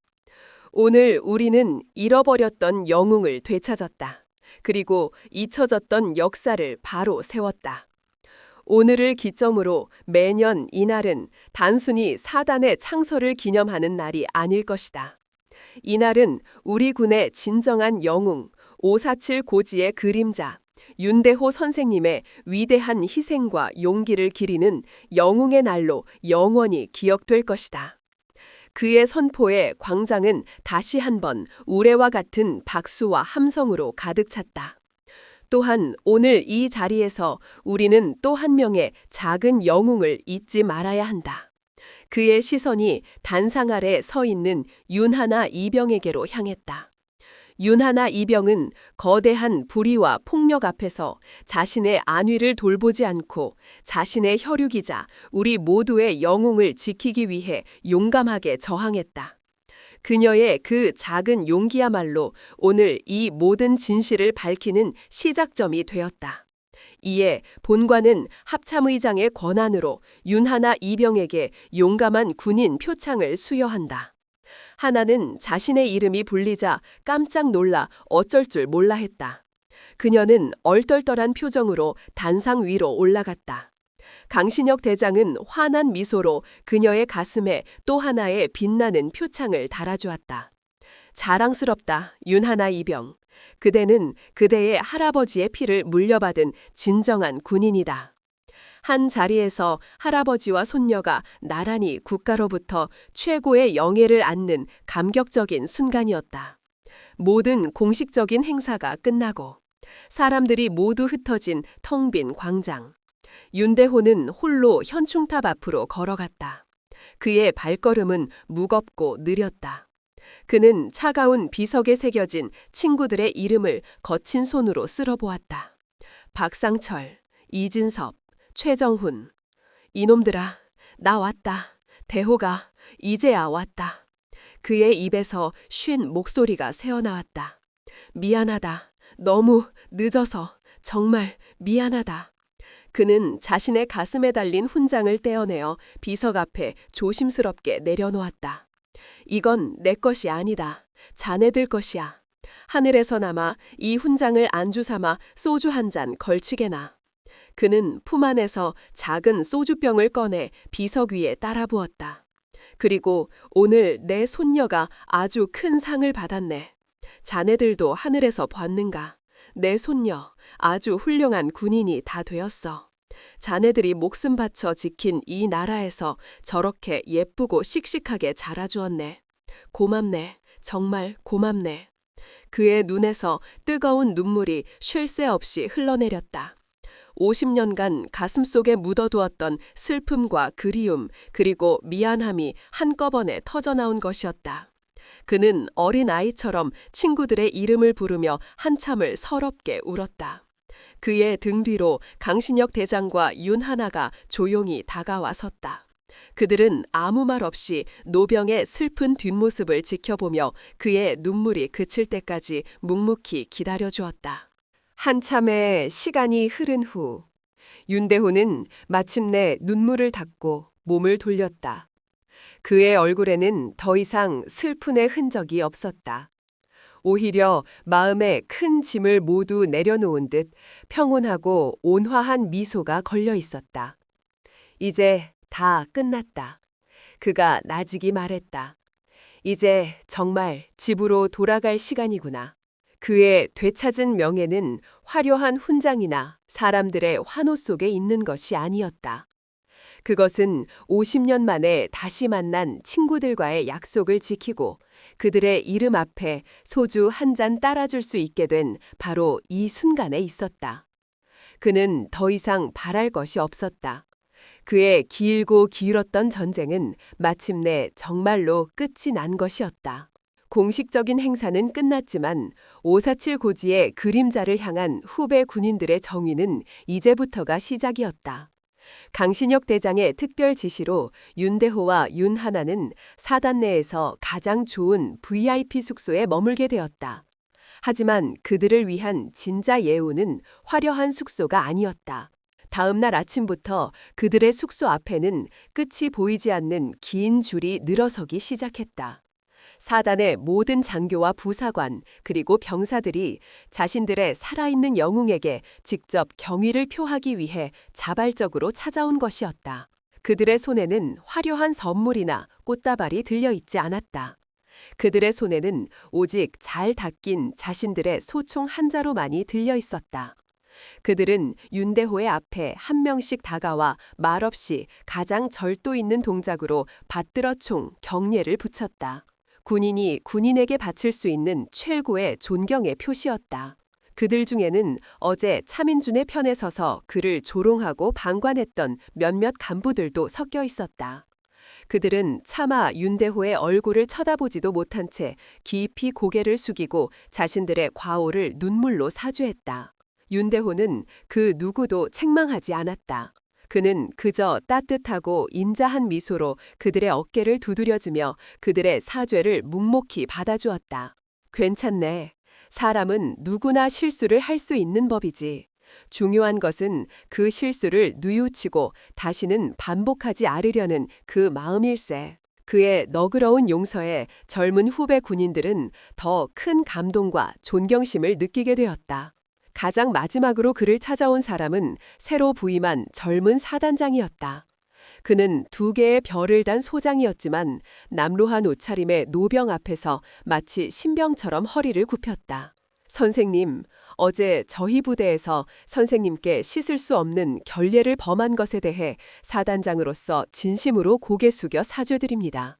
오늘 우리는 잃어버렸던 영웅을 되찾았다. 그리고 잊혀졌던 역사를 바로 세웠다. 오늘을 기점으로 매년 이날은 단순히 사단의 창설을 기념하는 날이 아닐 것이다. 이날은 우리 군의 진정한 영웅, 547 고지의 그림자, 윤대호 선생님의 위대한 희생과 용기를 기리는 영웅의 날로 영원히 기억될 것이다. 그의 선포에 광장은 다시 한번 우레와 같은 박수와 함성으로 가득 찼다. 또한 오늘 이 자리에서 우리는 또 한 명의 작은 영웅을 잊지 말아야 한다. 그의 시선이 단상 아래 서 있는 윤하나 이병에게로 향했다. 윤하나 이병은 거대한 불의와 폭력 앞에서 자신의 안위를 돌보지 않고 자신의 혈육이자 우리 모두의 영웅을 지키기 위해 용감하게 저항했다. 그녀의 그 작은 용기야말로 오늘 이 모든 진실을 밝히는 시작점이 되었다. 이에 본관은 합참의장의 권한으로 윤하나 이병에게 용감한 군인 표창을 수여한다. 하나는 자신의 이름이 불리자 깜짝 놀라 어쩔 줄 몰라 했다. 그녀는 얼떨떨한 표정으로 단상 위로 올라갔다. 강신혁 대장은 환한 미소로 그녀의 가슴에 또 하나의 빛나는 표창을 달아주었다. 자랑스럽다, 윤하나 이병. 그대는 그대의 할아버지의 피를 물려받은 진정한 군인이다. 한 자리에서 할아버지와 손녀가 나란히 국가로부터 최고의 영예를 안는 감격적인 순간이었다. 모든 공식적인 행사가 끝나고 사람들이 모두 흩어진 텅 빈 광장. 윤대호는 홀로 현충탑 앞으로 걸어갔다. 그의 발걸음은 무겁고 느렸다. 그는 차가운 비석에 새겨진 친구들의 이름을 거친 손으로 쓸어보았다. 박상철, 이진섭, 최정훈. 이놈들아, 나 왔다. 대호가 이제야 왔다. 그의 입에서 쉰 목소리가 새어나왔다. 미안하다. 너무 늦어서 정말 미안하다. 그는 자신의 가슴에 달린 훈장을 떼어내어 비석 앞에 조심스럽게 내려놓았다. 이건 내 것이 아니다. 자네들 것이야. 하늘에서나마 이 훈장을 안주 삼아 소주 한 잔 걸치게나. 그는 품 안에서 작은 소주병을 꺼내 비석 위에 따라 부었다. 그리고 오늘 내 손녀가 아주 큰 상을 받았네. 자네들도 하늘에서 봤는가? 내 손녀, 아주 훌륭한 군인이 다 되었어. 자네들이 목숨 바쳐 지킨 이 나라에서 저렇게 예쁘고 씩씩하게 자라주었네. 고맙네. 정말 고맙네. 그의 눈에서 뜨거운 눈물이 쉴 새 없이 흘러내렸다. 50년간 가슴속에 묻어두었던 슬픔과 그리움 그리고 미안함이 한꺼번에 터져나온 것이었다. 그는 어린아이처럼 친구들의 이름을 부르며 한참을 서럽게 울었다. 그의 등 뒤로 강신혁 대장과 윤하나가 조용히 다가와 섰다. 그들은 아무 말 없이 노병의 슬픈 뒷모습을 지켜보며 그의 눈물이 그칠 때까지 묵묵히 기다려주었다. 한참의 시간이 흐른 후 윤대호는 마침내 눈물을 닦고 몸을 돌렸다. 그의 얼굴에는 더 이상 슬픔의 흔적이 없었다. 오히려 마음에 큰 짐을 모두 내려놓은 듯 평온하고 온화한 미소가 걸려 있었다. 이제 다 끝났다. 그가 나직이 말했다. 이제 정말 집으로 돌아갈 시간이구나. 그의 되찾은 명예는 화려한 훈장이나 사람들의 환호 속에 있는 것이 아니었다. 그것은 50년 만에 다시 만난 친구들과의 약속을 지키고 그들의 이름 앞에 소주 한 잔 따라줄 수 있게 된 바로 이 순간에 있었다. 그는 더 이상 바랄 것이 없었다. 그의 길고 길었던 전쟁은 마침내 정말로 끝이 난 것이었다. 공식적인 행사는 끝났지만 547 고지의 그림자를 향한 후배 군인들의 정의는 이제부터가 시작이었다. 강신혁 대장의 특별 지시로 윤대호와 윤하나는 사단 내에서 가장 좋은 VIP 숙소에 머물게 되었다. 하지만 그들을 위한 진짜 예우는 화려한 숙소가 아니었다. 다음 날 아침부터 그들의 숙소 앞에는 끝이 보이지 않는 긴 줄이 늘어서기 시작했다. 사단의 모든 장교와 부사관 그리고 병사들이 자신들의 살아있는 영웅에게 직접 경의를 표하기 위해 자발적으로 찾아온 것이었다. 그들의 손에는 화려한 선물이나 꽃다발이 들려있지 않았다. 그들의 손에는 오직 잘 닦인 자신들의 소총 한 자루만이 들려 있었다. 그들은 윤대호의 앞에 한 명씩 다가와 말없이 가장 절도 있는 동작으로 받들어 총 경례를 붙였다. 군인이 군인에게 바칠 수 있는 최고의 존경의 표시였다. 그들 중에는 어제 차민준의 편에 서서 그를 조롱하고 방관했던 몇몇 간부들도 섞여 있었다. 그들은 차마 윤대호의 얼굴을 쳐다보지도 못한 채 깊이 고개를 숙이고 자신들의 과오를 눈물로 사죄했다. 윤대호는 그 누구도 책망하지 않았다. 그는 그저 따뜻하고 인자한 미소로 그들의 어깨를 두드려주며 그들의 사죄를 묵묵히 받아주었다. 괜찮네. 사람은 누구나 실수를 할 수 있는 법이지. 중요한 것은 그 실수를 뉘우치고 다시는 반복하지 않으려는 그 마음일세. 그의 너그러운 용서에 젊은 후배 군인들은 더 큰 감동과 존경심을 느끼게 되었다. 가장 마지막으로 그를 찾아온 사람은 새로 부임한 젊은 사단장이었다. 그는 2개의 별을 단 소장이었지만 남루한 옷차림의 노병 앞에서 마치 신병처럼 허리를 굽혔다. 선생님, 어제 저희 부대에서 선생님께 씻을 수 없는 결례를 범한 것에 대해 사단장으로서 진심으로 고개 숙여 사죄드립니다.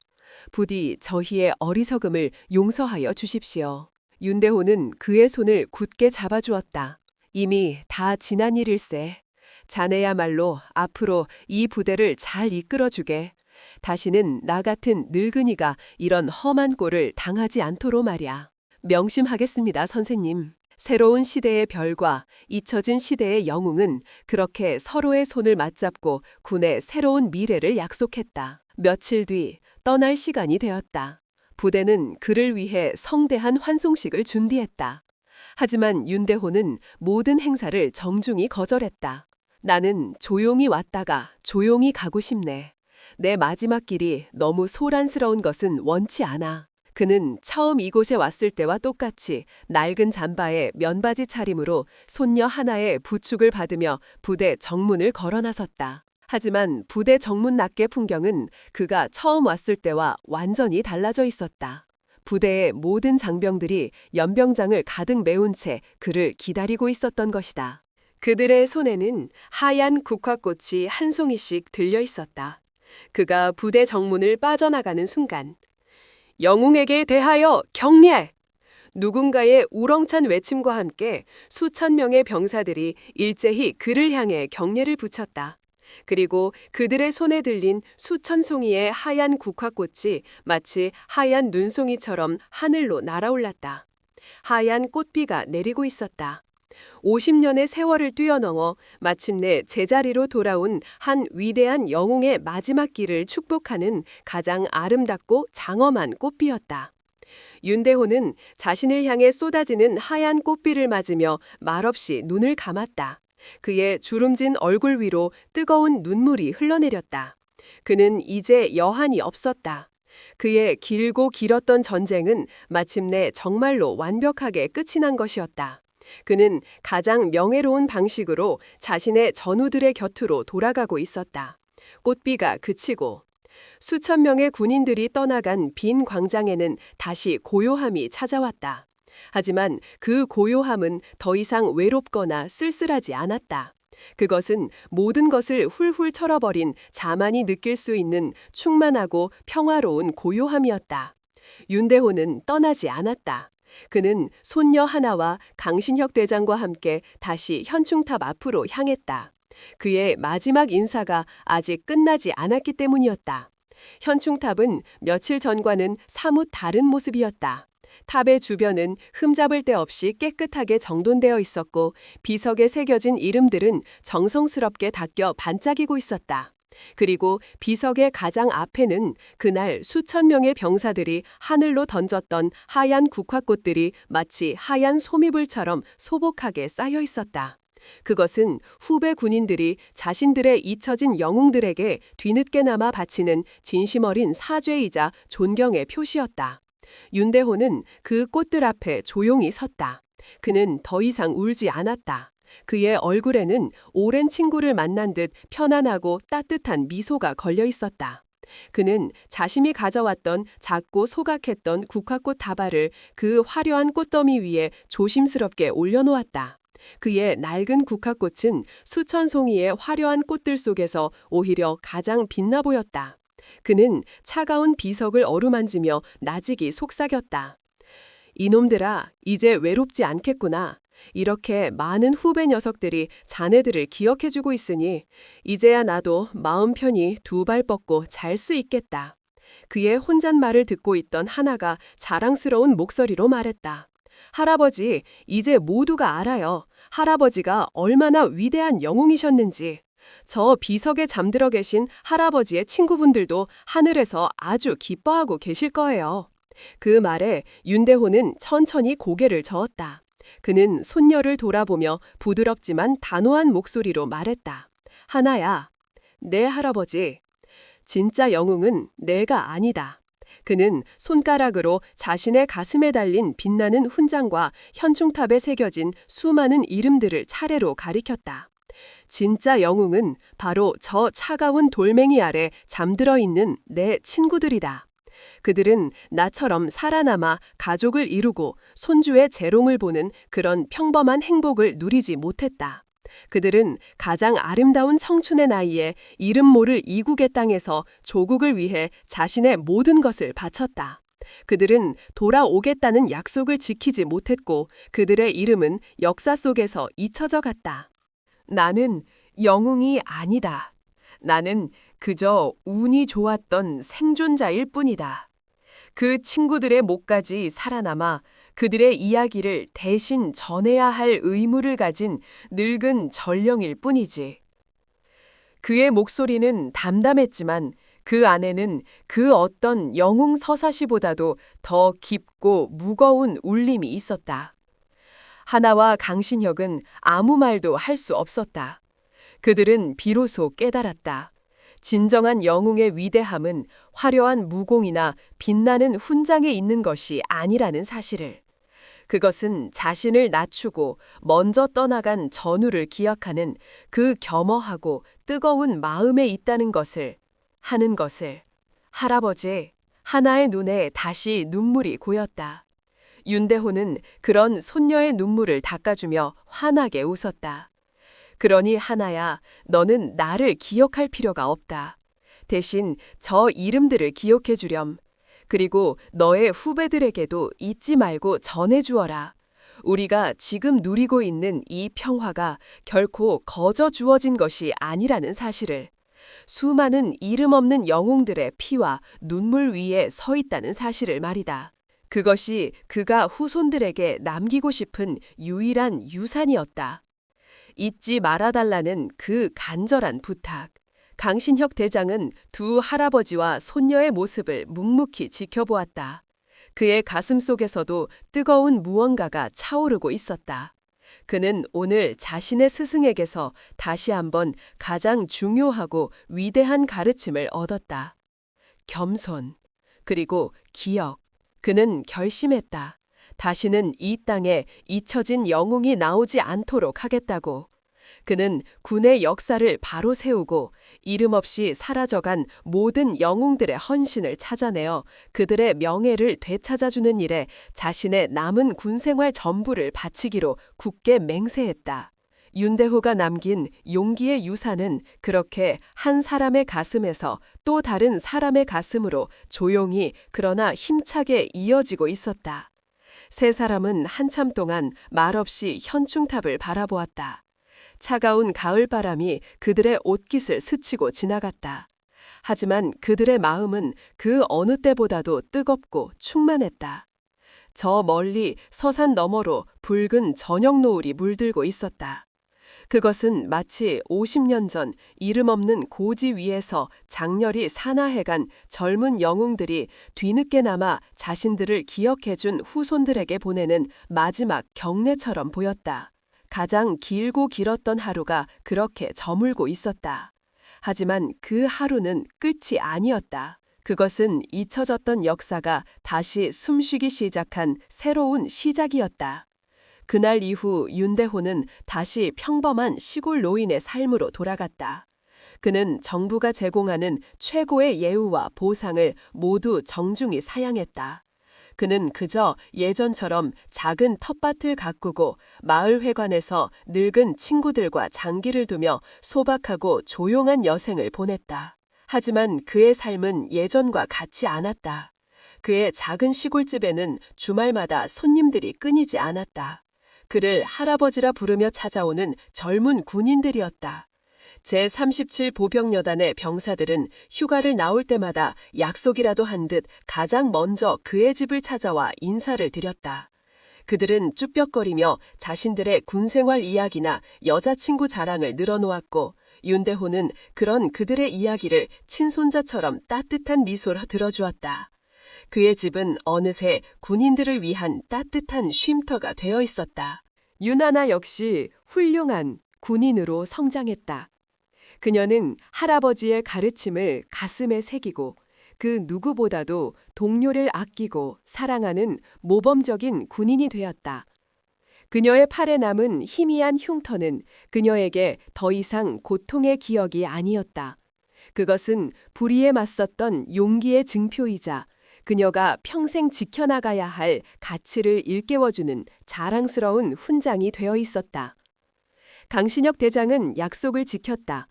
부디 저희의 어리석음을 용서하여 주십시오. 윤대호는 그의 손을 굳게 잡아주었다. 이미 다 지난 일일세. 자네야말로 앞으로 이 부대를 잘 이끌어주게. 다시는 나 같은 늙은이가 이런 험한 꼴을 당하지 않도록 말이야. 명심하겠습니다, 선생님. 새로운 시대의 별과 잊혀진 시대의 영웅은 그렇게 서로의 손을 맞잡고 군의 새로운 미래를 약속했다. 며칠 뒤 떠날 시간이 되었다. 부대는 그를 위해 성대한 환송식을 준비했다. 하지만 윤대호는 모든 행사를 정중히 거절했다. 나는 조용히 왔다가 조용히 가고 싶네. 내 마지막 길이 너무 소란스러운 것은 원치 않아. 그는 처음 이곳에 왔을 때와 똑같이 낡은 잠바에 면바지 차림으로 손녀 하나의 부축을 받으며 부대 정문을 걸어 나섰다. 하지만 부대 정문 밖의 풍경은 그가 처음 왔을 때와 완전히 달라져 있었다. 부대의 모든 장병들이 연병장을 가득 메운 채 그를 기다리고 있었던 것이다. 그들의 손에는 하얀 국화꽃이 한 송이씩 들려 있었다. 그가 부대 정문을 빠져나가는 순간 영웅에게 대하여 경례! 누군가의 우렁찬 외침과 함께 수천 명의 병사들이 일제히 그를 향해 경례를 붙였다. 그리고 그들의 손에 들린 수천 송이의 하얀 국화꽃이 마치 하얀 눈송이처럼 하늘로 날아올랐다. 하얀 꽃비가 내리고 있었다. 50년의 세월을 뛰어넘어 마침내 제자리로 돌아온 한 위대한 영웅의 마지막 길을 축복하는 가장 아름답고 장엄한 꽃비였다. 윤대호는 자신을 향해 쏟아지는 하얀 꽃비를 맞으며 말없이 눈을 감았다. 그의 주름진 얼굴 위로 뜨거운 눈물이 흘러내렸다. 그는 이제 여한이 없었다. 그의 길고 길었던 전쟁은 마침내 정말로 완벽하게 끝이 난 것이었다. 그는 가장 명예로운 방식으로 자신의 전우들의 곁으로 돌아가고 있었다. 꽃비가 그치고 수천 명의 군인들이 떠나간 빈 광장에는 다시 고요함이 찾아왔다. 하지만 그 고요함은 더 이상 외롭거나 쓸쓸하지 않았다. 그것은 모든 것을 훌훌 털어버린 자만이 느낄 수 있는 충만하고 평화로운 고요함이었다. 윤대호는 떠나지 않았다. 그는 손녀 하나와 강신혁 대장과 함께 다시 현충탑 앞으로 향했다. 그의 마지막 인사가 아직 끝나지 않았기 때문이었다. 현충탑은 며칠 전과는 사뭇 다른 모습이었다. 탑의 주변은 흠잡을 데 없이 깨끗하게 정돈되어 있었고 비석에 새겨진 이름들은 정성스럽게 닦여 반짝이고 있었다. 그리고 비석의 가장 앞에는 그날 수천 명의 병사들이 하늘로 던졌던 하얀 국화꽃들이 마치 하얀 소미불처럼 소복하게 쌓여 있었다. 그것은 후배 군인들이 자신들의 잊혀진 영웅들에게 뒤늦게나마 바치는 진심 어린 사죄이자 존경의 표시였다. 윤대호는 그 꽃들 앞에 조용히 섰다. 그는 더 이상 울지 않았다. 그의 얼굴에는 오랜 친구를 만난 듯 편안하고 따뜻한 미소가 걸려 있었다. 그는 자신이 가져왔던 작고 소각했던 국화꽃 다발을 그 화려한 꽃더미 위에 조심스럽게 올려놓았다. 그의 낡은 국화꽃은 수천 송이의 화려한 꽃들 속에서 오히려 가장 빛나 보였다. 그는 차가운 비석을 어루만지며 나직이 속삭였다. 이놈들아, 이제 외롭지 않겠구나. 이렇게 많은 후배 녀석들이 자네들을 기억해주고 있으니 이제야 나도 마음 편히 두 발 뻗고 잘 수 있겠다. 그의 혼잣말을 듣고 있던 하나가 자랑스러운 목소리로 말했다. 할아버지, 이제 모두가 알아요. 할아버지가 얼마나 위대한 영웅이셨는지. 저 비석에 잠들어 계신 할아버지의 친구분들도 하늘에서 아주 기뻐하고 계실 거예요. 그 말에 윤대호는 천천히 고개를 저었다. 그는 손녀를 돌아보며 부드럽지만 단호한 목소리로 말했다. 하나야, 내 할아버지. 진짜 영웅은 내가 아니다. 그는 손가락으로 자신의 가슴에 달린 빛나는 훈장과 현충탑에 새겨진 수많은 이름들을 차례로 가리켰다. 진짜 영웅은 바로 저 차가운 돌멩이 아래 잠들어 있는 내 친구들이다. 그들은 나처럼 살아남아 가족을 이루고 손주의 재롱을 보는 그런 평범한 행복을 누리지 못했다. 그들은 가장 아름다운 청춘의 나이에 이름 모를 이국의 땅에서 조국을 위해 자신의 모든 것을 바쳤다. 그들은 돌아오겠다는 약속을 지키지 못했고 그들의 이름은 역사 속에서 잊혀져 갔다. 나는 영웅이 아니다. 나는 그저 운이 좋았던 생존자일 뿐이다. 그 친구들의 목까지 살아남아 그들의 이야기를 대신 전해야 할 의무를 가진 늙은 전령일 뿐이지. 그의 목소리는 담담했지만 그 안에는 그 어떤 영웅 서사시보다도 더 깊고 무거운 울림이 있었다. 하나와 강신혁은 아무 말도 할 수 없었다. 그들은 비로소 깨달았다. 진정한 영웅의 위대함은 화려한 무공이나 빛나는 훈장에 있는 것이 아니라는 사실을. 그것은 자신을 낮추고 먼저 떠나간 전우를 기억하는 그 겸허하고 뜨거운 마음에 있다는 것을, 하는 것을. 할아버지, 하나의 눈에 다시 눈물이 고였다. 윤대호는 그런 손녀의 눈물을 닦아주며 환하게 웃었다. 그러니 하나야, 너는 나를 기억할 필요가 없다. 대신 저 이름들을 기억해 주렴. 그리고 너의 후배들에게도 잊지 말고 전해주어라. 우리가 지금 누리고 있는 이 평화가 결코 거저 주어진 것이 아니라는 사실을. 수많은 이름 없는 영웅들의 피와 눈물 위에 서 있다는 사실을 말이다. 그것이 그가 후손들에게 남기고 싶은 유일한 유산이었다. 잊지 말아달라는 그 간절한 부탁. 강신혁 대장은 두 할아버지와 손녀의 모습을 묵묵히 지켜보았다. 그의 가슴 속에서도 뜨거운 무언가가 차오르고 있었다. 그는 오늘 자신의 스승에게서 다시 한번 가장 중요하고 위대한 가르침을 얻었다. 겸손, 그리고 기억. 그는 결심했다. 다시는 이 땅에 잊혀진 영웅이 나오지 않도록 하겠다고. 그는 군의 역사를 바로 세우고 이름 없이 사라져간 모든 영웅들의 헌신을 찾아내어 그들의 명예를 되찾아주는 일에 자신의 남은 군생활 전부를 바치기로 굳게 맹세했다. 윤대호가 남긴 용기의 유산은 그렇게 한 사람의 가슴에서 또 다른 사람의 가슴으로 조용히 그러나 힘차게 이어지고 있었다. 세 사람은 한참 동안 말없이 현충탑을 바라보았다. 차가운 가을바람이 그들의 옷깃을 스치고 지나갔다. 하지만 그들의 마음은 그 어느 때보다도 뜨겁고 충만했다. 저 멀리 서산 너머로 붉은 저녁 노을이 물들고 있었다. 그것은 마치 50년 전 이름 없는 고지 위에서 장렬히 산화해간 젊은 영웅들이 뒤늦게나마 자신들을 기억해준 후손들에게 보내는 마지막 경례처럼 보였다. 가장 길고 길었던 하루가 그렇게 저물고 있었다. 하지만 그 하루는 끝이 아니었다. 그것은 잊혀졌던 역사가 다시 숨쉬기 시작한 새로운 시작이었다. 그날 이후 윤대호는 다시 평범한 시골 노인의 삶으로 돌아갔다. 그는 정부가 제공하는 최고의 예우와 보상을 모두 정중히 사양했다. 그는 그저 예전처럼 작은 텃밭을 가꾸고 마을 회관에서 늙은 친구들과 장기를 두며 소박하고 조용한 여생을 보냈다. 하지만 그의 삶은 예전과 같지 않았다. 그의 작은 시골집에는 주말마다 손님들이 끊이지 않았다. 그를 할아버지라 부르며 찾아오는 젊은 군인들이었다. 제37 보병여단의 병사들은 휴가를 나올 때마다 약속이라도 한 듯 가장 먼저 그의 집을 찾아와 인사를 드렸다. 그들은 쭈뼛거리며 자신들의 군생활 이야기나 여자친구 자랑을 늘어놓았고 윤대호는 그런 그들의 이야기를 친손자처럼 따뜻한 미소로 들어주었다. 그의 집은 어느새 군인들을 위한 따뜻한 쉼터가 되어 있었다. 윤하나 역시 훌륭한 군인으로 성장했다. 그녀는 할아버지의 가르침을 가슴에 새기고 그 누구보다도 동료를 아끼고 사랑하는 모범적인 군인이 되었다. 그녀의 팔에 남은 희미한 흉터는 그녀에게 더 이상 고통의 기억이 아니었다. 그것은 불의에 맞섰던 용기의 증표이자 그녀가 평생 지켜나가야 할 가치를 일깨워주는 자랑스러운 훈장이 되어 있었다. 강신혁 대장은 약속을 지켰다.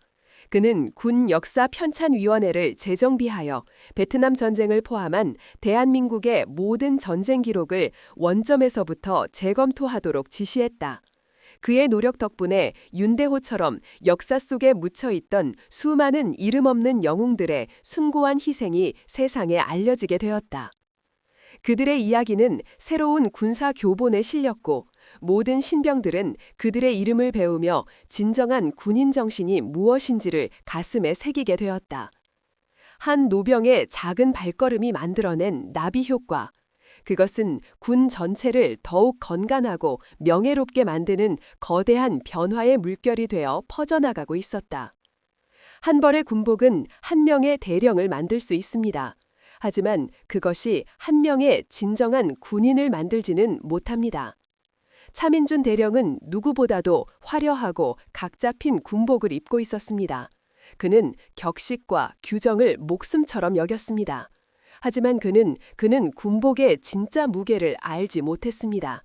그는 군 역사 편찬위원회를 재정비하여 베트남 전쟁을 포함한 대한민국의 모든 전쟁 기록을 원점에서부터 재검토하도록 지시했다. 그의 노력 덕분에 윤대호처럼 역사 속에 묻혀있던 수많은 이름 없는 영웅들의 숭고한 희생이 세상에 알려지게 되었다. 그들의 이야기는 새로운 군사 교본에 실렸고 모든 신병들은 그들의 이름을 배우며 진정한 군인 정신이 무엇인지를 가슴에 새기게 되었다. 한 노병의 작은 발걸음이 만들어낸 나비 효과. 그것은 군 전체를 더욱 건강하고 명예롭게 만드는 거대한 변화의 물결이 되어 퍼져나가고 있었다. 한 벌의 군복은 한 명의 대령을 만들 수 있습니다. 하지만 그것이 한 명의 진정한 군인을 만들지는 못합니다. 차민준 대령은 누구보다도 화려하고 각 잡힌 군복을 입고 있었습니다. 그는 격식과 규정을 목숨처럼 여겼습니다. 하지만 그는 군복의 진짜 무게를 알지 못했습니다.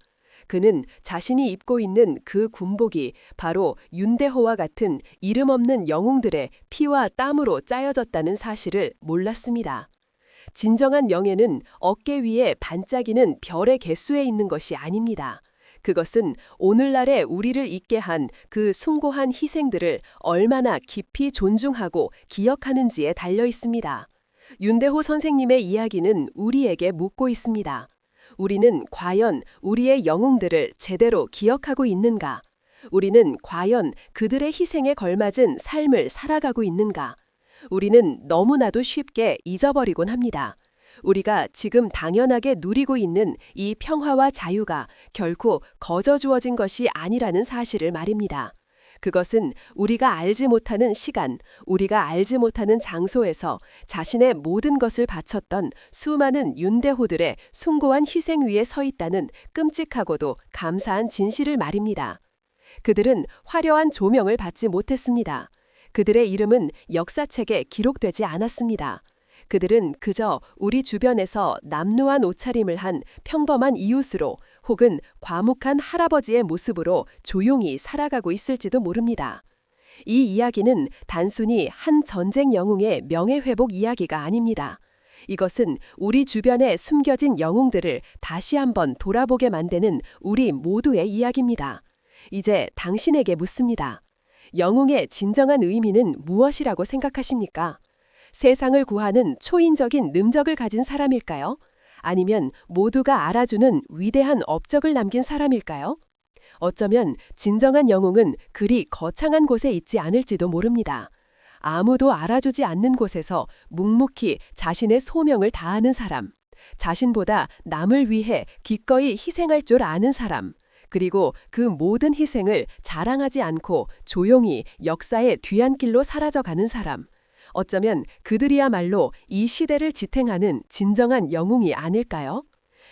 그는 자신이 입고 있는 그 군복이 바로 윤대호와 같은 이름 없는 영웅들의 피와 땀으로 짜여졌다는 사실을 몰랐습니다. 진정한 명예는 어깨 위에 반짝이는 별의 개수에 있는 것이 아닙니다. 그것은 오늘날의 우리를 있게 한 그 숭고한 희생들을 얼마나 깊이 존중하고 기억하는지에 달려 있습니다. 윤대호 선생님의 이야기는 우리에게 묻고 있습니다. 우리는 과연 우리의 영웅들을 제대로 기억하고 있는가? 우리는 과연 그들의 희생에 걸맞은 삶을 살아가고 있는가? 우리는 너무나도 쉽게 잊어버리곤 합니다. 우리가 지금 당연하게 누리고 있는 이 평화와 자유가 결코 거저 주어진 것이 아니라는 사실을 말입니다. 그것은 우리가 알지 못하는 시간, 우리가 알지 못하는 장소에서 자신의 모든 것을 바쳤던 수많은 윤대호들의 숭고한 희생 위에 서 있다는 끔찍하고도 감사한 진실을 말입니다. 그들은 화려한 조명을 받지 못했습니다. 그들의 이름은 역사책에 기록되지 않았습니다. 그들은 그저 우리 주변에서 남루한 옷차림을 한 평범한 이웃으로 혹은 과묵한 할아버지의 모습으로 조용히 살아가고 있을지도 모릅니다. 이 이야기는 단순히 한 전쟁 영웅의 명예회복 이야기가 아닙니다. 이것은 우리 주변에 숨겨진 영웅들을 다시 한번 돌아보게 만드는 우리 모두의 이야기입니다. 이제 당신에게 묻습니다. 영웅의 진정한 의미는 무엇이라고 생각하십니까? 세상을 구하는 초인적인 능력을 가진 사람일까요? 아니면 모두가 알아주는 위대한 업적을 남긴 사람일까요? 어쩌면 진정한 영웅은 그리 거창한 곳에 있지 않을지도 모릅니다. 아무도 알아주지 않는 곳에서 묵묵히 자신의 소명을 다하는 사람, 자신보다 남을 위해 기꺼이 희생할 줄 아는 사람, 그리고 그 모든 희생을 자랑하지 않고 조용히 역사의 뒤안길로 사라져가는 사람, 어쩌면 그들이야말로 이 시대를 지탱하는 진정한 영웅이 아닐까요?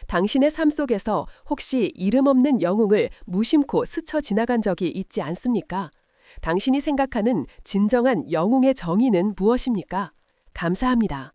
당신의 삶 속에서 혹시 이름 없는 영웅을 무심코 스쳐 지나간 적이 있지 않습니까? 당신이 생각하는 진정한 영웅의 정의는 무엇입니까? 감사합니다.